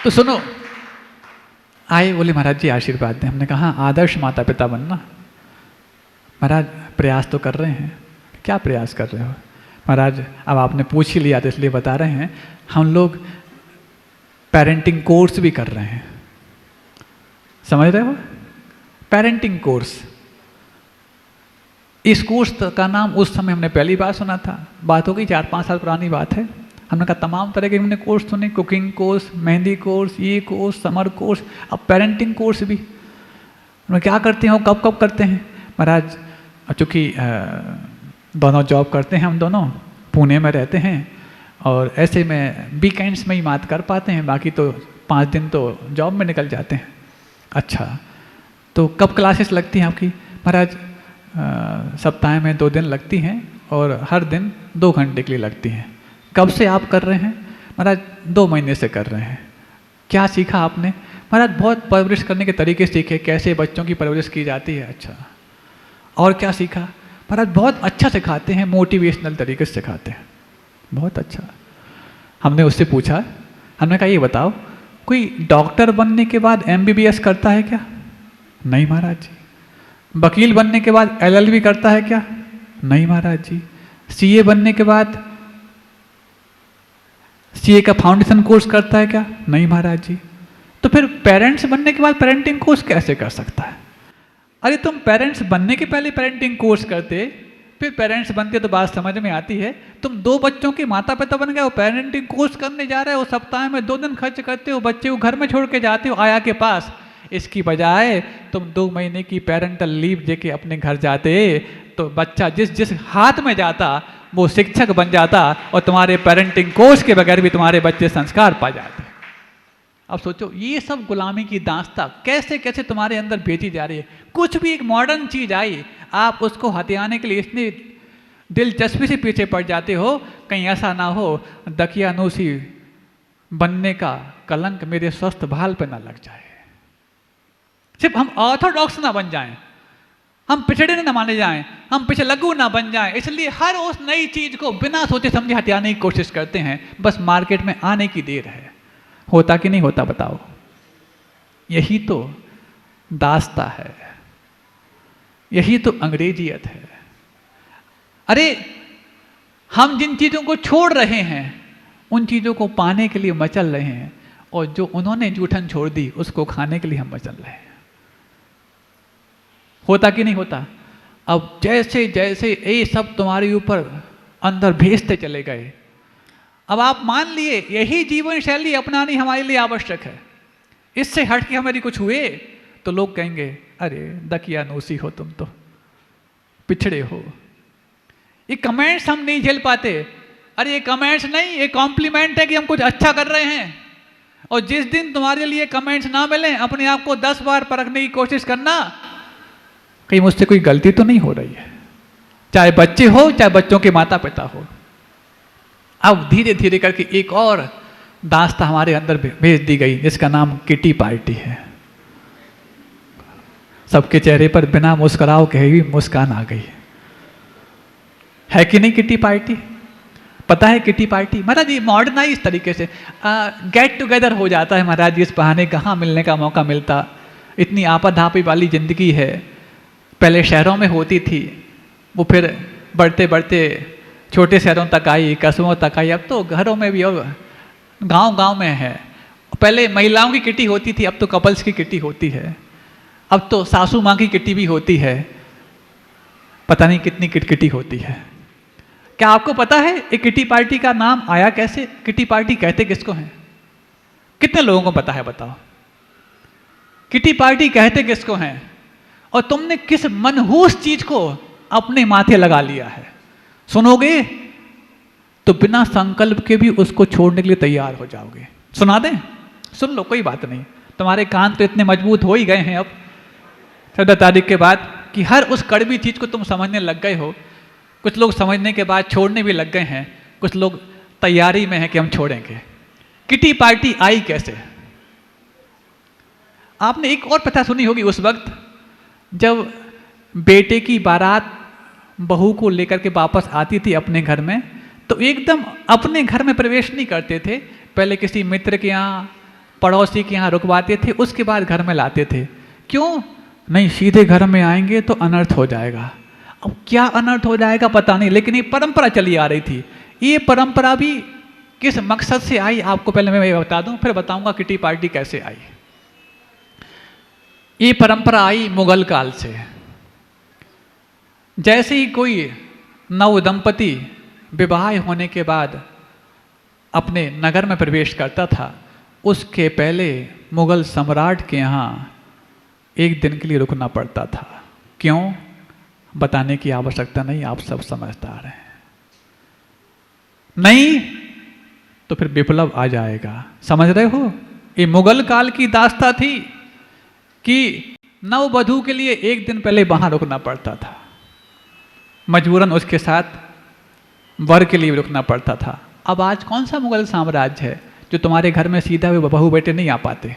तो सुनो, आए, बोले महाराज जी आशीर्वाद दें। हमने कहा आदर्श माता पिता बनना। महाराज प्रयास तो कर रहे हैं। क्या प्रयास कर रहे हो? महाराज अब आपने पूछ ही लिया तो इसलिए बता रहे हैं, हम लोग पेरेंटिंग कोर्स भी कर रहे हैं। समझ रहे हो? Parenting course. इस कोर्स का नाम उस समय हमने पहली बार सुना था, बात हो गई 4-5 साल पुरानी बात है। हमने कहा तमाम तरह के हमने कोर्स सुने, कुकिंग कोर्स, मेहंदी कोर्स, ये कोर्स, समर कोर्स, अब पेरेंटिंग कोर्स भी। हम क्या करते हैं, कब कब करते हैं? महाराज चूँकि दोनों जॉब करते हैं, हम दोनों पुणे में रहते हैं, और ऐसे में वीकेंड्स में ही बात कर पाते हैं, बाकी तो 5 दिन तो जॉब में निकल जाते हैं। अच्छा, तो कब क्लासेस लगती हैं आपकी? महाराज सप्ताह में 2 दिन लगती हैं, और हर दिन 2 घंटे के लिए लगती हैं। कब से आप कर रहे हैं? महाराज 2 महीने से कर रहे हैं। क्या सीखा आपने? महाराज बहुत परवरिश करने के तरीके सीखे, कैसे बच्चों की परवरिश की जाती है। अच्छा, और क्या सीखा? महाराज बहुत अच्छा सिखाते हैं, मोटिवेशनल तरीके से सिखाते हैं, बहुत अच्छा। हमने उससे पूछा, हमने कहा ये बताओ, कोई डॉक्टर बनने के बाद MBBS करता है क्या? नहीं महाराज जी। वकील बनने के बाद LLB करता है क्या? नहीं महाराज जी। CA बनने के बाद CA का फाउंडेशन कोर्स करता है क्या? नहीं महाराज जी। तो फिर पेरेंट्स बनने के बाद पेरेंटिंग कोर्स कैसे कर सकता है? अरे तुम पेरेंट्स बनने के पहले पेरेंटिंग कोर्स करते, फिर पेरेंट्स बनते तो बात समझ में आती है। तुम 2 बच्चों के माता पिता बन गए हो, पेरेंटिंग कोर्स करने जा रहे हो, सप्ताह में 2 दिन खर्च करते हो, बच्चे को घर में छोड़ के जाते हो आया के पास। इसकी बजाय तुम 2 महीने की पेरेंटल लीव देके अपने घर जाते, तो बच्चा जिस हाथ में जाता वो शिक्षक बन जाता, और तुम्हारे पेरेंटिंग कोर्स के बगैर भी तुम्हारे बच्चे संस्कार पा जाते। अब सोचो ये सब गुलामी की दास्तां कैसे कैसे तुम्हारे अंदर भेजी जा रही है। कुछ भी एक मॉडर्न चीज आई, आप उसको हथियाने के लिए इतनी दिलचस्पी से पीछे पड़ जाते हो, कहीं ऐसा ना हो दकियानूसी बनने का कलंक मेरे स्वस्थ भाल पे ना लग जाए। सिर्फ हम ऑर्थोडॉक्स ना बन जाएं, हम पिछड़े ना माने जाएं, हम पिछलग्गू ना बन जाएं, इसलिए हर उस नई चीज को बिना सोचे समझे हथियाने की कोशिश करते हैं। बस मार्केट में आने की देर है। होता कि नहीं होता बताओ? यही तो दास्ता है, यही तो अंग्रेजियत है। अरे हम जिन चीजों को छोड़ रहे हैं उन चीजों को पाने के लिए मचल रहे हैं, और जो उन्होंने जूठन छोड़ दी उसको खाने के लिए हम मचल रहे हैं। होता कि नहीं होता? अब जैसे जैसे ये सब तुम्हारे ऊपर अंदर भेजते चले गए, अब आप मान लिए यही जीवन शैली अपनानी हमारे लिए आवश्यक है। इससे हट के हमारी कुछ हुए तो लोग कहेंगे अरे दकियानूसी हो तुम, तो पिछड़े हो। ये कमेंट्स हम नहीं झेल पाते। अरे ये कमेंट्स नहीं, ये कॉम्प्लीमेंट है कि हम कुछ अच्छा कर रहे हैं। और जिस दिन तुम्हारे लिए कमेंट्स ना मिले, अपने आप को 10 बार परखने की कोशिश करना, कहीं मुझसे कोई गलती तो नहीं हो रही है। चाहे बच्चे हो, चाहे बच्चों के माता पिता हो। अब धीरे धीरे करके एक और दास्तां हमारे अंदर भेज दी गई, जिसका नाम किटी पार्टी है। सबके चेहरे पर बिना मुस्कुराव कहे हुई मुस्कान आ गई है कि नहीं? किटी पार्टी पता है? किटी पार्टी महाराज ये मॉडर्नाइज तरीके से गेट टुगेदर हो जाता है महाराज। इस बहाने कहाँ मिलने का मौका मिलता। इतनी आपाधापी वाली जिंदगी है, पहले शहरों में होती थी, वो फिर बढ़ते बढ़ते छोटे शहरों तक आई, कस्बों तक आई, अब तो घरों में भी और गांव गांव में है। पहले महिलाओं की किटी होती थी, अब तो कपल्स की किटी होती है। अब तो सासू माँ की किटी भी होती है, पता नहीं कितनी किटकिटी होती है। क्या आपको पता है ये किटी पार्टी का नाम आया कैसे? किटी पार्टी कहते किसको हैं? कितने लोगों को पता है बताओ? किटी पार्टी कहते किसको हैं? और तुमने किस मनहूस चीज को अपने माथे लगा लिया है? सुनोगे तो बिना संकल्प के भी उसको छोड़ने के लिए तैयार हो जाओगे। सुना दें? सुन लो, कोई बात नहीं। तुम्हारे कान तो इतने मजबूत हो ही गए हैं अब 14 तारीख के बाद कि हर उस कड़वी चीज को तुम समझने लग गए हो। कुछ लोग समझने के बाद छोड़ने भी लग गए हैं, कुछ लोग तैयारी में हैं कि हम छोड़ेंगे। किटी पार्टी आई कैसे? आपने एक और प्रथा सुनी होगी, उस वक्त जब बेटे की बारात बहू को लेकर के वापस आती थी अपने घर में, तो एकदम अपने घर में प्रवेश नहीं करते थे, पहले किसी मित्र के यहाँ, पड़ोसी के यहाँ रुकवाते थे, उसके बाद घर में लाते थे। क्यों? नहीं, सीधे घर में आएंगे तो अनर्थ हो जाएगा। अब क्या अनर्थ हो जाएगा पता नहीं, लेकिन ये परंपरा चली आ रही थी। ये परंपरा भी किस मकसद से आई आपको पहले मैं बता दूं, फिर बताऊंगा किटी पार्टी कैसे आई। ये परंपरा आई मुगल काल से। जैसे ही कोई नव दंपति विवाह होने के बाद अपने नगर में प्रवेश करता था, उसके पहले मुगल सम्राट के यहाँ एक दिन के लिए रुकना पड़ता था। क्यों? बताने की आवश्यकता नहीं, आप सब समझदार हैं। नहीं तो फिर विप्लव आ जाएगा। समझ रहे हो? ये मुगल काल की दास्तां थी कि नववधू के लिए एक दिन पहले वहां रुकना पड़ता था, मजबूरन उसके साथ वर के लिए रुकना पड़ता था। अब आज कौन सा मुगल साम्राज्य है जो तुम्हारे घर में सीधा हुए बहू बेटे नहीं आ पाते?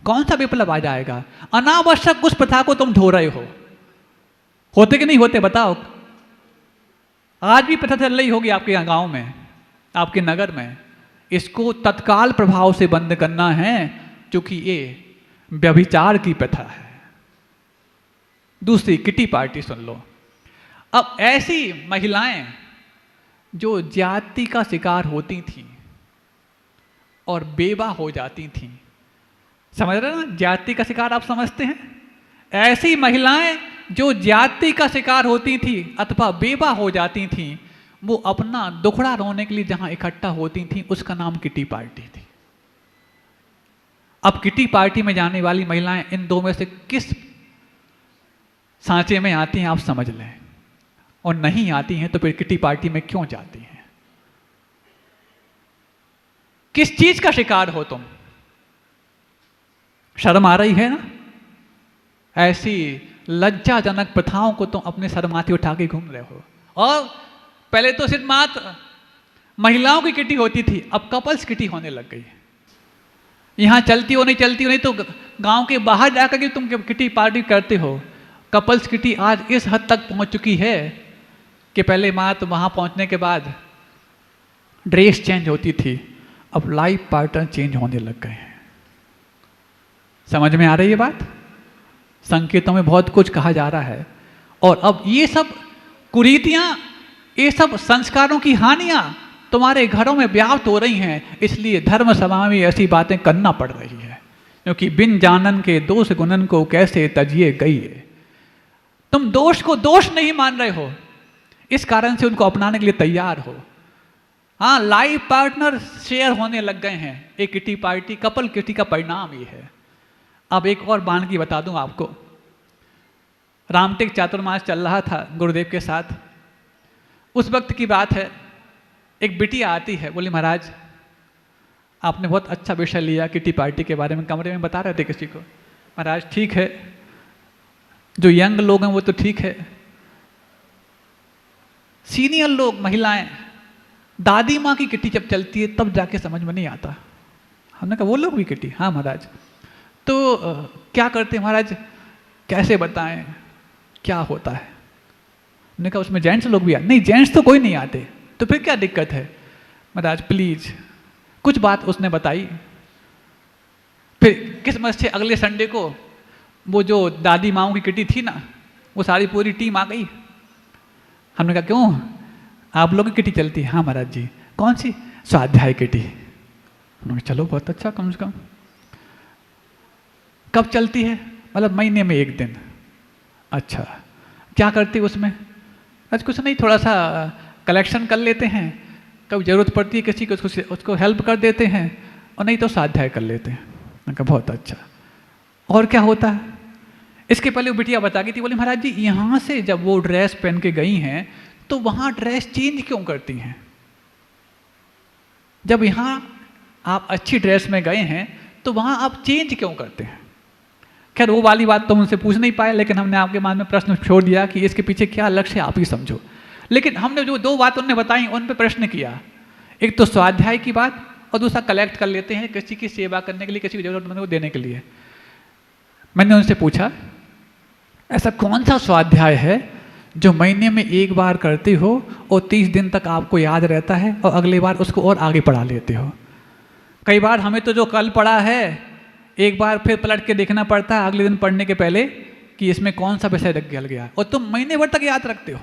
कौन सा विप्लव आ जाएगा? अनावश्यक उस प्रथा को तुम ढो रहे हो। होते कि नहीं होते बताओ? आज भी प्रथा चल रही होगी आपके यहाँ गांव में, आपके नगर में। इसको तत्काल प्रभाव से बंद करना है, क्योंकि ये व्यभिचार की प्रथा है। दूसरी किटी पार्टी सुन लो। अब ऐसी महिलाएं जो जाति का शिकार होती थीं और बेवा हो जाती थीं, समझ रहे ना? जाति का शिकार आप समझते हैं? ऐसी महिलाएं जो जाति का शिकार होती थी अथवा बेवा हो जाती थीं, वो अपना दुखड़ा रोने के लिए जहां इकट्ठा होती थीं, उसका नाम किटी पार्टी थी। अब किटी पार्टी में जाने वाली महिलाएं इन दो में से किस सांचे में आती हैं आप समझ लें, और नहीं आती हैं तो फिर किटी पार्टी में क्यों जाती हैं? किस चीज का शिकार हो तुम? शर्म आ रही है ना? ऐसी लज्जाजनक प्रथाओं को तुम अपने सर माथे उठा के घूम रहे हो। और पहले तो सिर्फ मात्र महिलाओं की किटी होती थी, अब कपल्स किटी होने लग गई। यहाँ चलती हो नहीं तो गांव के बाहर जाकर के तुम किटी पार्टी करते हो। कपल्स किटी आज इस हद तक पहुंच चुकी है कि पहले मात्र वहां पहुंचने के बाद ड्रेस चेंज होती थी, अब लाइफ पार्टनर चेंज होने लग गए हैं। समझ में आ रही है बात? संकेतों में बहुत कुछ कहा जा रहा है। और अब ये सब कुरीतियां, ये सब संस्कारों की हानियां तुम्हारे घरों में व्याप्त हो रही हैं। इसलिए धर्म सभा में ऐसी बातें करना पड़ रही है, क्योंकि बिन जानन के दोष गुणन को कैसे तजिए गई है। तुम दोष को दोष नहीं मान रहे हो, इस कारण से उनको अपनाने के लिए तैयार हो। हाँ, लाइफ पार्टनर शेयर होने लग गए हैं। एक किटी पार्टी, कपल किटी का परिणाम ये है। अब एक और बानगी बता दूं आपको। रामटेक चातुर्मास चल रहा था गुरुदेव के साथ। उस वक्त की बात है, एक बिटिया आती है, बोली महाराज आपने बहुत अच्छा विषय लिया किटी पार्टी के बारे में, कमरे में बता रहे थे किसी को। महाराज ठीक है, जो यंग लोग हैं वो तो ठीक है, सीनियर लोग, महिलाएं, दादी माँ की किटी जब चलती है तब जाके समझ में नहीं आता। हमने कहा वो लोग भी किटी? हाँ महाराज। तो क्या करते हैं महाराज, कैसे बताएं क्या होता है? हमने कहा उसमें जेंट्स लोग भी आते? नहीं, जेंट्स तो कोई नहीं आते। तो फिर क्या दिक्कत है? महाराज प्लीज। कुछ बात उसने बताई। फिर किस्मत से अगले संडे को वो जो दादी माओं की किटी थी ना, वो सारी पूरी टीम आ गई। हमने कहा क्यों, आप लोग की किटी चलती है? हाँ महाराज जी। कौन सी? स्वाध्याय किटी। उन्होंने चलो बहुत अच्छा, कम से कम। कब चलती है? मतलब महीने में एक दिन। अच्छा, क्या करती है उसमें? आज कुछ नहीं, थोड़ा सा कलेक्शन कर लेते हैं, कभी जरूरत पड़ती है किसी को उसको हेल्प कर देते हैं, और नहीं तो स्वाध्याय कर लेते हैं। मैंने कहा बहुत अच्छा। और क्या होता है? इसके पहले वो बिटिया बता गई थी, बोली महाराज जी यहाँ से जब वो ड्रेस पहन के गई हैं तो वहाँ ड्रेस चेंज क्यों करती हैं? जब यहाँ आप अच्छी ड्रेस में गए हैं तो वहाँ आप चेंज क्यों करते हैं? खैर वो वाली बात तो उनसे पूछ नहीं पाए, लेकिन हमने आपके मन में प्रश्न छोड़ दिया कि इसके पीछे क्या लक्ष्य है आप ही समझो। लेकिन हमने जो दो बात उन्होंने बताई उन पर प्रश्न किया। एक तो स्वाध्याय की बात, और दूसरा कलेक्ट कर लेते हैं किसी की सेवा करने के लिए, किसी की जरूरतमंद को देने के लिए। मैंने उनसे पूछा ऐसा कौन सा स्वाध्याय है जो महीने में एक बार करते हो और 30 दिन तक आपको याद रहता है और अगली बार उसको और आगे पढ़ा लेते हो? कई बार हमें तो जो कल पढ़ा है एक बार फिर पलट के देखना पड़ता है अगले दिन पढ़ने के पहले कि इसमें कौन सा विषय गल गया, और तुम महीने भर तक याद रखते हो।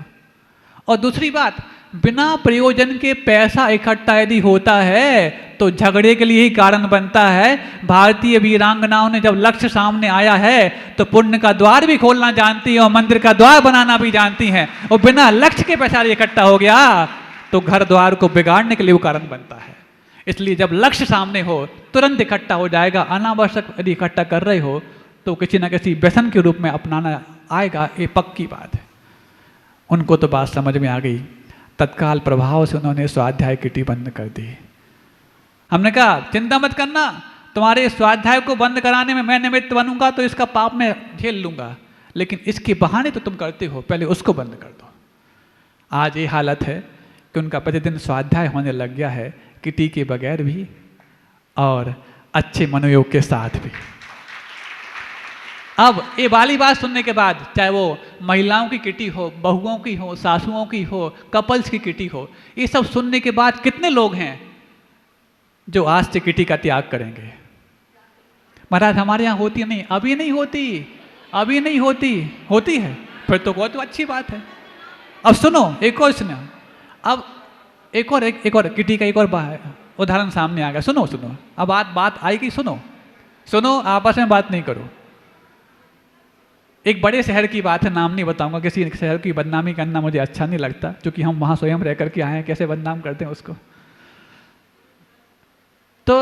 और दूसरी बात, बिना प्रयोजन के पैसा इकट्ठा यदि होता है तो झगड़े के लिए ही कारण बनता है। भारतीय वीरांगनाओं ने जब लक्ष्य सामने आया है तो पुण्य का द्वार भी खोलना जानती है और मंदिर का द्वार बनाना भी जानती हैं, और बिना लक्ष्य के पैसा इकट्ठा हो गया तो घर द्वार को बिगाड़ने के लिए वो कारण बनता है। इसलिए जब लक्ष्य सामने हो तुरंत इकट्ठा हो जाएगा। अनावश्यक यदि इकट्ठा कर रहे हो तो किसी न किसी व्यसन के रूप में अपनाना आएगा, ये पक्की बात है। उनको तो बात समझ में आ गई, तत्काल प्रभाव से उन्होंने स्वाध्याय किटी बंद कर दी। हमने कहा चिंता मत करना, तुम्हारे स्वाध्याय को बंद कराने में मैं निमित्त बनूंगा तो इसका पाप मैं झेल लूंगा, लेकिन इसके बहाने तो तुम करते हो, पहले उसको बंद कर दो। आज ये हालत है कि उनका प्रतिदिन स्वाध्याय होने लग गया है, किटी के बगैर भी और अच्छे मनोयोग के साथ भी। अब ये वाली बात सुनने के बाद, चाहे वो महिलाओं की किटी हो, बहुओं की हो, सासुओं की हो, कपल्स की किटी हो, ये सब सुनने के बाद कितने लोग हैं जो आज से किटी का त्याग करेंगे? महाराज हमारे यहाँ होती नहीं, अभी नहीं होती, अभी नहीं होती, होती है फिर तो बहुत अच्छी बात है। अब सुनो एक और सुनो, अब एक और किटी का एक और उदाहरण सामने आ गया। सुनो सुनो, अब बात आएगी, सुनो सुनो, आपस में बात नहीं करो। एक बड़े शहर की बात है, नाम नहीं बताऊंगा, किसी शहर की बदनामी करना मुझे अच्छा नहीं लगता, क्योंकि हम वहाँ स्वयं रह करके आए हैं, कैसे बदनाम करते हैं उसको। तो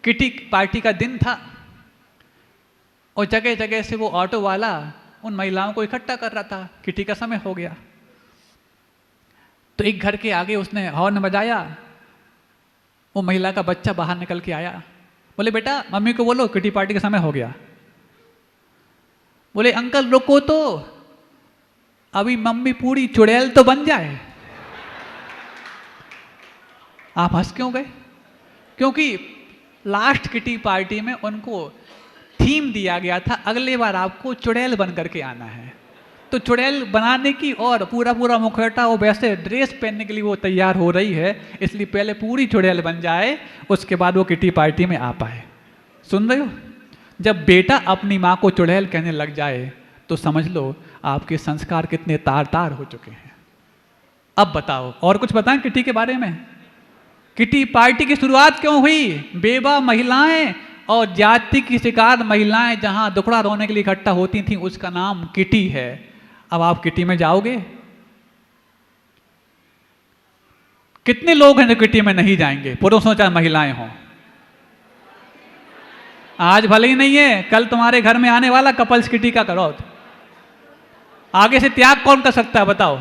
किटी पार्टी का दिन था और जगह जगह से वो ऑटो वाला उन महिलाओं को इकट्ठा कर रहा था, किटी का समय हो गया। तो एक घर के आगे उसने हॉर्न बजाया, वो महिला का बच्चा बाहर निकल के आया, बोले बेटा मम्मी को बोलो किटी पार्टी का समय हो गया। बोले अंकल रुको तो, अभी मम्मी पूरी चुड़ैल तो बन जाए। आप हंस क्यों गए? क्योंकि लास्ट किटी पार्टी में उनको थीम दिया गया था अगले बार आपको चुड़ैल बन करके आना है। तो चुड़ैल बनाने की और पूरा पूरा मुखौटा वो वैसे ड्रेस पहनने के लिए वो तैयार हो रही है, इसलिए पहले पूरी चुड़ैल बन जाए, उसके बाद वो किटी पार्टी में आ पाए। सुन रहे हो? जब बेटा अपनी माँ को चुड़ैल कहने लग जाए तो समझ लो आपके संस्कार कितने तार तार हो चुके हैं। अब बताओ और कुछ बताएं किटी के बारे में। किटी पार्टी की शुरुआत क्यों हुई? बेवा महिलाएं और जाति की शिकार महिलाएं जहां दुखड़ा रोने के लिए इकट्ठा होती थीं, उसका नाम किटी है। अब आप किटी में जाओगे? कितने लोग हैं जो किटी में नहीं जाएंगे, पुरुषों चाहे महिलाएं हों? आज भले ही नहीं है, कल तुम्हारे घर में आने वाला कपल्स किटी का करो। आगे से त्याग कौन कर सकता है बताओ?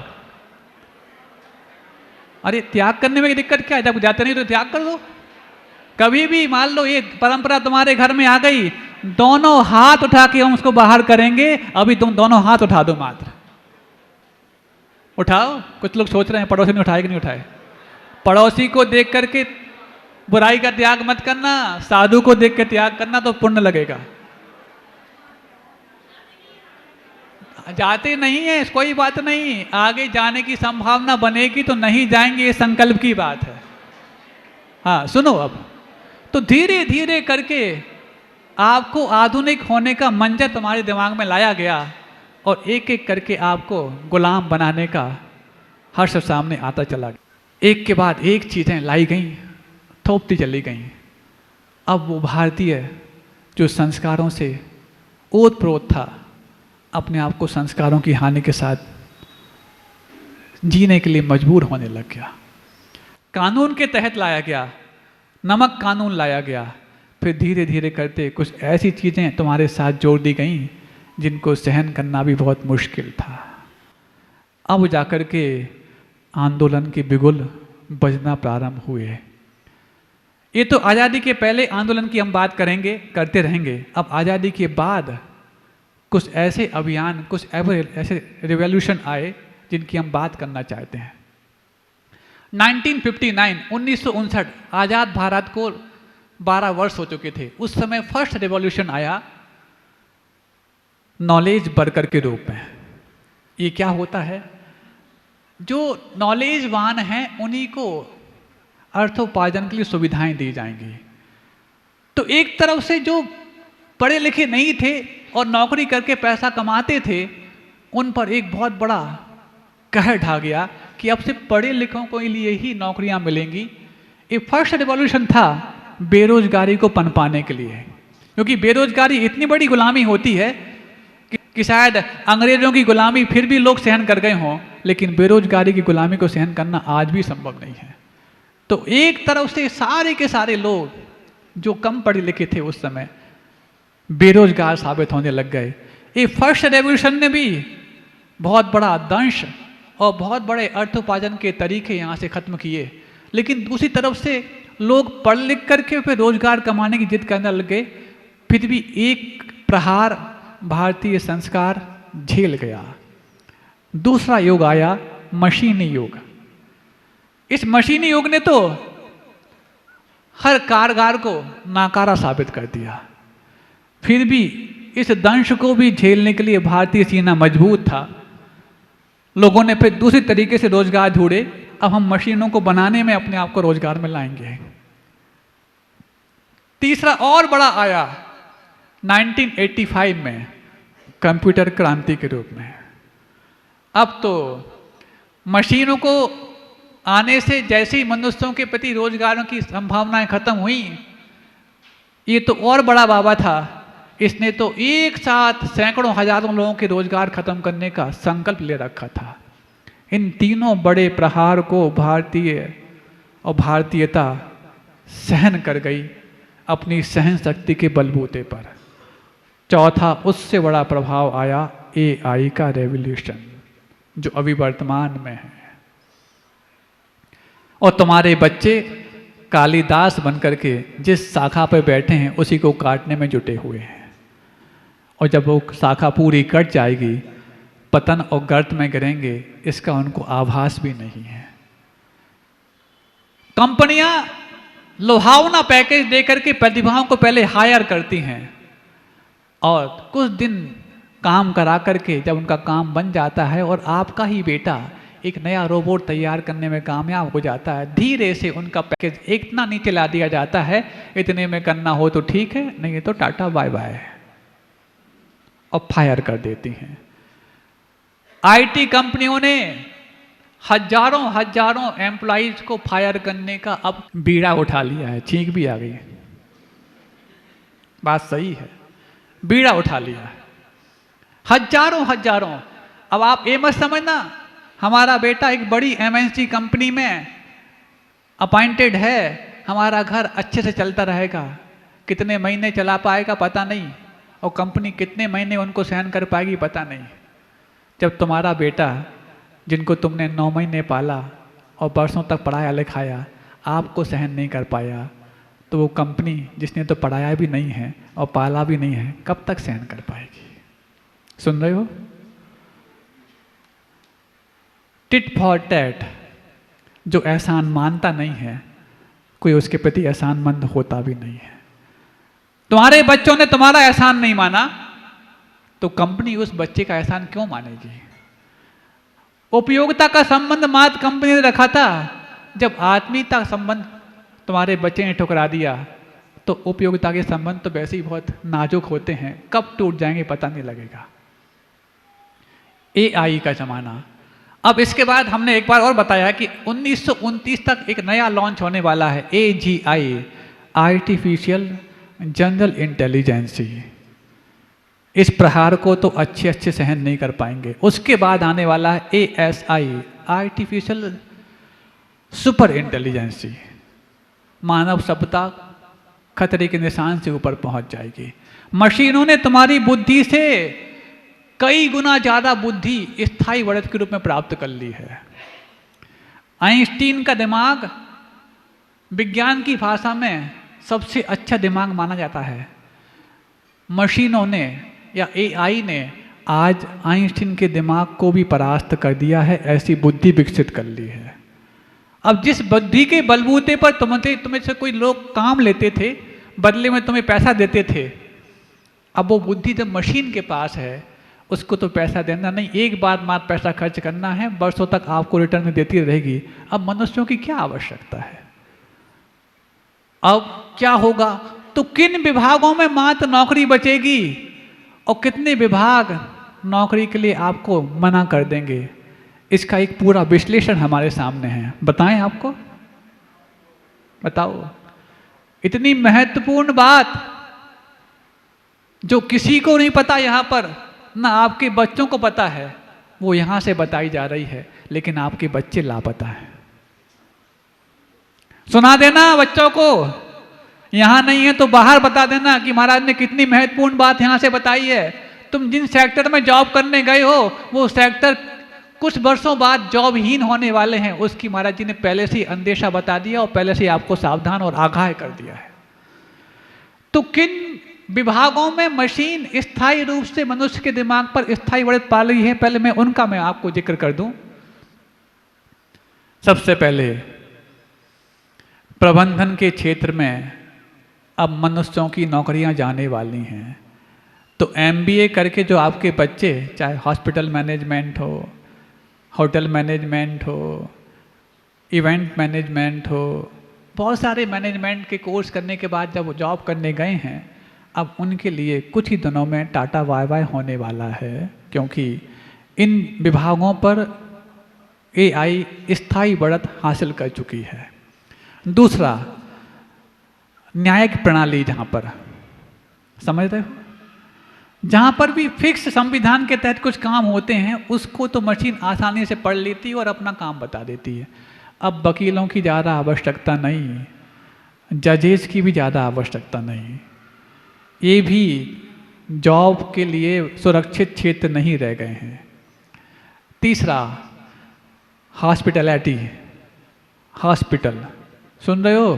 अरे त्याग करने में दिक्कत क्या है? जब जाते नहीं तो त्याग कर दो। कभी भी मान लो ये परंपरा तुम्हारे घर में आ गई, दोनों हाथ उठा के हम उसको बाहर करेंगे। अभी तुम दोनों हाथ उठा दो, मात्र उठाओ। कुछ लोग सोच रहे हैं पड़ोसी ने उठाए कि नहीं उठाए। पड़ोसी को देख करके बुराई का त्याग मत करना, साधु को देख के त्याग करना तो पुण्य लगेगा। जाते नहीं है कोई बात नहीं, आगे जाने की संभावना बनेगी तो नहीं जाएंगे, ये संकल्प की बात है। हाँ सुनो, अब तो धीरे धीरे करके आपको आधुनिक होने का मंजर तुम्हारे दिमाग में लाया गया और एक एक करके आपको गुलाम बनाने का हर्ष सामने आता चला गया। एक के बाद एक चीज़ें लाई गई, थोपती चली गई। अब वो भारतीय जो संस्कारों से ओत प्रोत था, अपने आप को संस्कारों की हानि के साथ जीने के लिए मजबूर होने लग गया। कानून के तहत लाया गया, नमक कानून लाया गया, फिर धीरे धीरे करते कुछ ऐसी चीज़ें तुम्हारे साथ जोड़ दी गईं जिनको सहन करना भी बहुत मुश्किल था। अब जाकर के आंदोलन के बिगुल बजना प्रारंभ हुए। ये तो आज़ादी के पहले आंदोलन की हम बात करेंगे, करते रहेंगे। अब आज़ादी के बाद कुछ ऐसे अभियान, कुछ ऐसे रिवॉल्यूशन आए जिनकी हम बात करना चाहते हैं। 1959 आज़ाद भारत को 12 वर्ष हो चुके थे। उस समय फर्स्ट रिवॉल्यूशन आया नॉलेज वर्कर के रूप में। ये क्या होता है? जो नॉलेजवान हैं उन्हीं को अर्थोपार्जन के लिए सुविधाएं दी जाएंगी। तो एक तरफ से जो पढ़े लिखे नहीं थे और नौकरी करके पैसा कमाते थे, उन पर एक बहुत बड़ा कहर ढा गया कि अब से पढ़े लिखों के लिए ही नौकरियां मिलेंगी। ये फर्स्ट रिवॉल्यूशन था बेरोजगारी को पनपाने के लिए, क्योंकि बेरोजगारी इतनी बड़ी गुलामी होती है कि शायद अंग्रेजों की गुलामी फिर भी लोग सहन कर गए हों, लेकिन बेरोजगारी की गुलामी को सहन करना आज भी संभव नहीं है। तो एक तरफ से सारे के सारे लोग जो कम पढ़े लिखे थे उस समय बेरोजगार साबित होने लग गए। ये फर्स्ट रेवोल्यूशन ने भी बहुत बड़ा दंश और बहुत बड़े अर्थोपार्जन के तरीके यहाँ से खत्म किए। लेकिन दूसरी तरफ से लोग पढ़ लिख करके फिर रोजगार कमाने की जिद करने लग गए। फिर भी एक प्रहार भारतीय संस्कार झेल गया। दूसरा युग आया, मशीनी युग। इस मशीनी युग ने तो हर कारगर को नाकारा साबित कर दिया। फिर भी इस दंश को भी झेलने के लिए भारतीय सीना मजबूत था। लोगों ने फिर दूसरी तरीके से रोजगार ढूंढे। अब हम मशीनों को बनाने में अपने आप को रोजगार में लाएंगे। तीसरा और बड़ा आया 1985 में, कंप्यूटर क्रांति के रूप में। अब तो मशीनों को आने से जैसे ही मनुष्यों के प्रति रोजगारों की संभावनाएं खत्म हुई, ये तो और बड़ा बाबा था। इसने तो एक साथ सैकड़ों हजारों लोगों के रोजगार खत्म करने का संकल्प ले रखा था। इन तीनों बड़े प्रहार को भारतीय और भारतीयता सहन कर गई अपनी सहन शक्ति के बलबूते पर। चौथा उससे बड़ा प्रभाव आया एआई का रेवोल्यूशन, जो अभी वर्तमान में है। और तुम्हारे बच्चे कालिदास बनकर के जिस शाखा पर बैठे हैं उसी को काटने में जुटे हुए हैं, और जब वो शाखा पूरी कट जाएगी पतन और गर्त में गिरेंगे, इसका उनको आभास भी नहीं है। कंपनियां लुभावना पैकेज देकर के प्रतिभाओं को पहले हायर करती हैं और कुछ दिन काम करा करके जब उनका काम बन जाता है और आपका ही बेटा एक नया रोबोट तैयार करने में कामयाब हो जाता है, धीरे से उनका पैकेज इतना नीचे ला दिया जाता है, इतने में करना हो तो ठीक है, नहीं तो टाटा बाय बाय, और फायर कर देती हैं। आईटी कंपनियों ने हजारों एम्प्लॉइज को फायर करने का अब बीड़ा उठा लिया है। चीख भी आ गई, बात सही है, बीड़ा उठा लिया है। हजारों। अब आप ये मत समझना हमारा बेटा एक बड़ी एमएनसी कंपनी में अपॉइंटेड है, हमारा घर अच्छे से चलता रहेगा, कितने महीने चला पाएगा पता नहीं, और कंपनी कितने महीने उनको सहन कर पाएगी पता नहीं। जब तुम्हारा बेटा जिनको तुमने 9 महीने पाला और बरसों तक पढ़ाया लिखाया आपको सहन नहीं कर पाया, तो वो कंपनी जिसने तो पढ़ाया भी नहीं है और पाला भी नहीं है कब तक सहन कर पाएगी? सुन रहे हो? टिट फॉर टैट, जो एहसान मानता नहीं है कोई उसके प्रति एहसानमंद होता भी नहीं है। तुम्हारे बच्चों ने तुम्हारा एहसान नहीं माना तो कंपनी उस बच्चे का एहसान क्यों मानेगी? उपयोगिता का संबंध मात्र कंपनी ने रखा था, जब आत्मीयता का संबंध तुम्हारे बच्चे ने ठुकरा दिया तो उपयोगिता के संबंध तो वैसे ही बहुत नाजुक होते हैं, कब टूट जाएंगे पता नहीं लगेगा। एआई का जमाना। अब इसके बाद हमने एक बार और बताया कि 1929 तक एक नया लॉन्च होने वाला है, एजीआई, आर्टिफिशियल जनरल इंटेलिजेंसी। इस प्रहार को तो अच्छे सहन नहीं कर पाएंगे। उसके बाद आने वाला है एएसआई, आर्टिफिशियल सुपर इंटेलिजेंसी। मानव सभ्यता खतरे के निशान से ऊपर पहुंच जाएगी। मशीनों ने तुम्हारी बुद्धि से कई गुना ज्यादा बुद्धि स्थायी बढ़त के रूप में प्राप्त कर ली है। आइंस्टीन का दिमाग विज्ञान की भाषा में सबसे अच्छा दिमाग माना जाता है। मशीनों ने या एआई ने आज आइंस्टीन के दिमाग को भी परास्त कर दिया है, ऐसी बुद्धि विकसित कर ली है। अब जिस बुद्धि के बलबूते पर तुम्हें से कोई लोग काम लेते थे, बदले में तुम्हें पैसा देते थे, अब वो बुद्धि जब मशीन के पास है उसको तो पैसा देना नहीं, एक बार मात्र पैसा खर्च करना है, वर्षों तक आपको रिटर्न में देती रहेगी। अब मनुष्यों की क्या आवश्यकता है? अब क्या होगा? तो किन विभागों में मात्र नौकरी बचेगी और कितने विभाग नौकरी के लिए आपको मना कर देंगे, इसका एक पूरा विश्लेषण हमारे सामने है। बताएं आपको, बताओ। इतनी महत्वपूर्ण बात जो किसी को नहीं पता, यहां पर ना आपके बच्चों को पता है, वो यहां से बताई जा रही है, लेकिन आपके बच्चे लापता हैं। सुना देना बच्चों को, यहां नहीं है तो बाहर बता देना कि महाराज ने कितनी महत्वपूर्ण बात यहां से बताई है। तुम जिन सेक्टर में जॉब करने गए हो वो सेक्टर कुछ वर्षों बाद जॉबहीन होने वाले हैं, उसकी महाराज जी ने पहले से ही अंदेशा बता दिया और पहले से आपको सावधान और आगाह कर दिया है। तो किन विभागों में मशीन स्थायी रूप से मनुष्य के दिमाग पर स्थायी बढ़त पा रही है, पहले मैं आपको जिक्र कर दूं। सबसे पहले प्रबंधन के क्षेत्र में अब मनुष्यों की नौकरियां जाने वाली हैं। तो एमबीए करके जो आपके बच्चे, चाहे हॉस्पिटल मैनेजमेंट हो, होटल मैनेजमेंट हो, इवेंट मैनेजमेंट हो, बहुत सारे मैनेजमेंट के कोर्स करने के बाद जब वो जॉब करने गए हैं, अब उनके लिए कुछ ही दिनों में टाटा बाय बाय होने वाला है, क्योंकि इन विभागों पर एआई स्थायी बढ़त हासिल कर चुकी है। दूसरा, न्यायिक प्रणाली, जहाँ पर समझ रहे हो, जहाँ पर भी फिक्स संविधान के तहत कुछ काम होते हैं उसको तो मशीन आसानी से पढ़ लेती है और अपना काम बता देती है। अब वकीलों की ज़्यादा आवश्यकता नहीं, जजेस की भी ज़्यादा आवश्यकता नहीं, ये भी जॉब के लिए सुरक्षित क्षेत्र नहीं रह गए हैं। तीसरा, हॉस्पिटैलिटी, हॉस्पिटल, सुन रहे हो,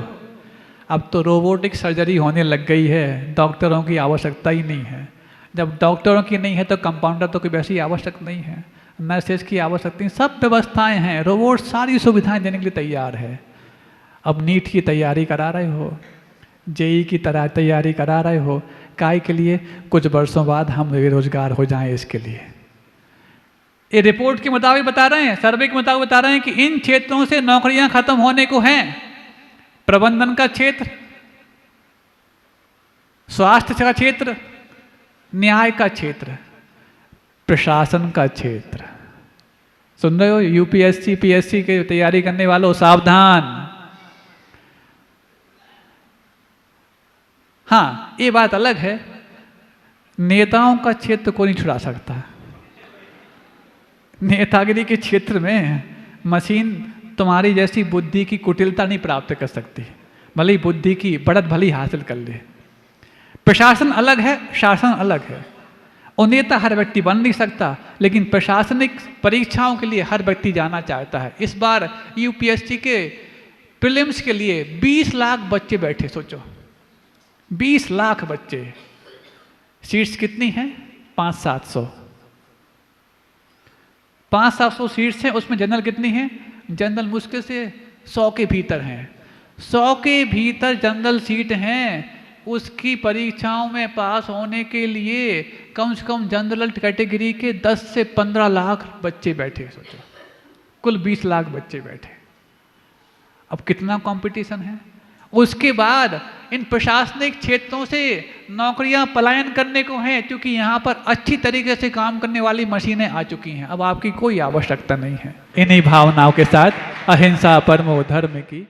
अब तो रोबोटिक सर्जरी होने लग गई है, डॉक्टरों की आवश्यकता ही नहीं है। जब डॉक्टरों की नहीं है तो कंपाउंडर तो कोई वैसी आवश्यक नहीं है, नर्सेज की आवश्यकता नहीं, सब व्यवस्थाएं हैं, रोबोट सारी सुविधाएं देने के लिए तैयार है। अब नीट की तैयारी करा रहे हो, जेई की तरह तैयारी करा रहे हो, काय के लिए? कुछ वर्षों बाद हम बेरोजगार हो जाएं इसके लिए। ये रिपोर्ट के मुताबिक बता रहे हैं, सर्वे के मुताबिक बता रहे हैं कि इन क्षेत्रों से नौकरियां खत्म होने को हैं। प्रबंधन का क्षेत्र, स्वास्थ्य का क्षेत्र, न्याय का क्षेत्र, प्रशासन का क्षेत्र। सुन रहे हो यूपीएससी पीएससी की तैयारी करने वालों, सावधान। हाँ, ये बात अलग है, नेताओं का क्षेत्र को नहीं छुड़ा सकता। नेतागिरी के क्षेत्र में मशीन तुम्हारी जैसी बुद्धि की कुटिलता नहीं प्राप्त कर सकती, भले ही बुद्धि की बढ़त भली हासिल कर ले। प्रशासन अलग है, शासन अलग है। और नेता हर व्यक्ति बन नहीं सकता, लेकिन प्रशासनिक परीक्षाओं के लिए हर व्यक्ति जाना चाहता है। इस बार यूपीएससी के प्रीलिम्स के लिए 20 लाख बच्चे बैठे, सोचो 20 लाख बच्चे। सीट्स कितनी हैं? 500-700। 500-700 सीट्स हैं, उसमें जनरल कितनी हैं? जनरल मुश्किल से 100 के भीतर हैं। 100 के भीतर जनरल सीट हैं। उसकी परीक्षाओं में पास होने के लिए कम से कम जनरल कैटेगरी के 10 से 15 लाख बच्चे बैठे, सोचो कुल 20 लाख बच्चे बैठे। अब कितना कंपटीशन है। उसके बाद इन प्रशासनिक क्षेत्रों से नौकरियां पलायन करने को हैं, क्योंकि यहाँ पर अच्छी तरीके से काम करने वाली मशीनें आ चुकी हैं। अब आपकी कोई आवश्यकता नहीं है। इन्हीं भावनाओं के साथ अहिंसा परमो धर्म की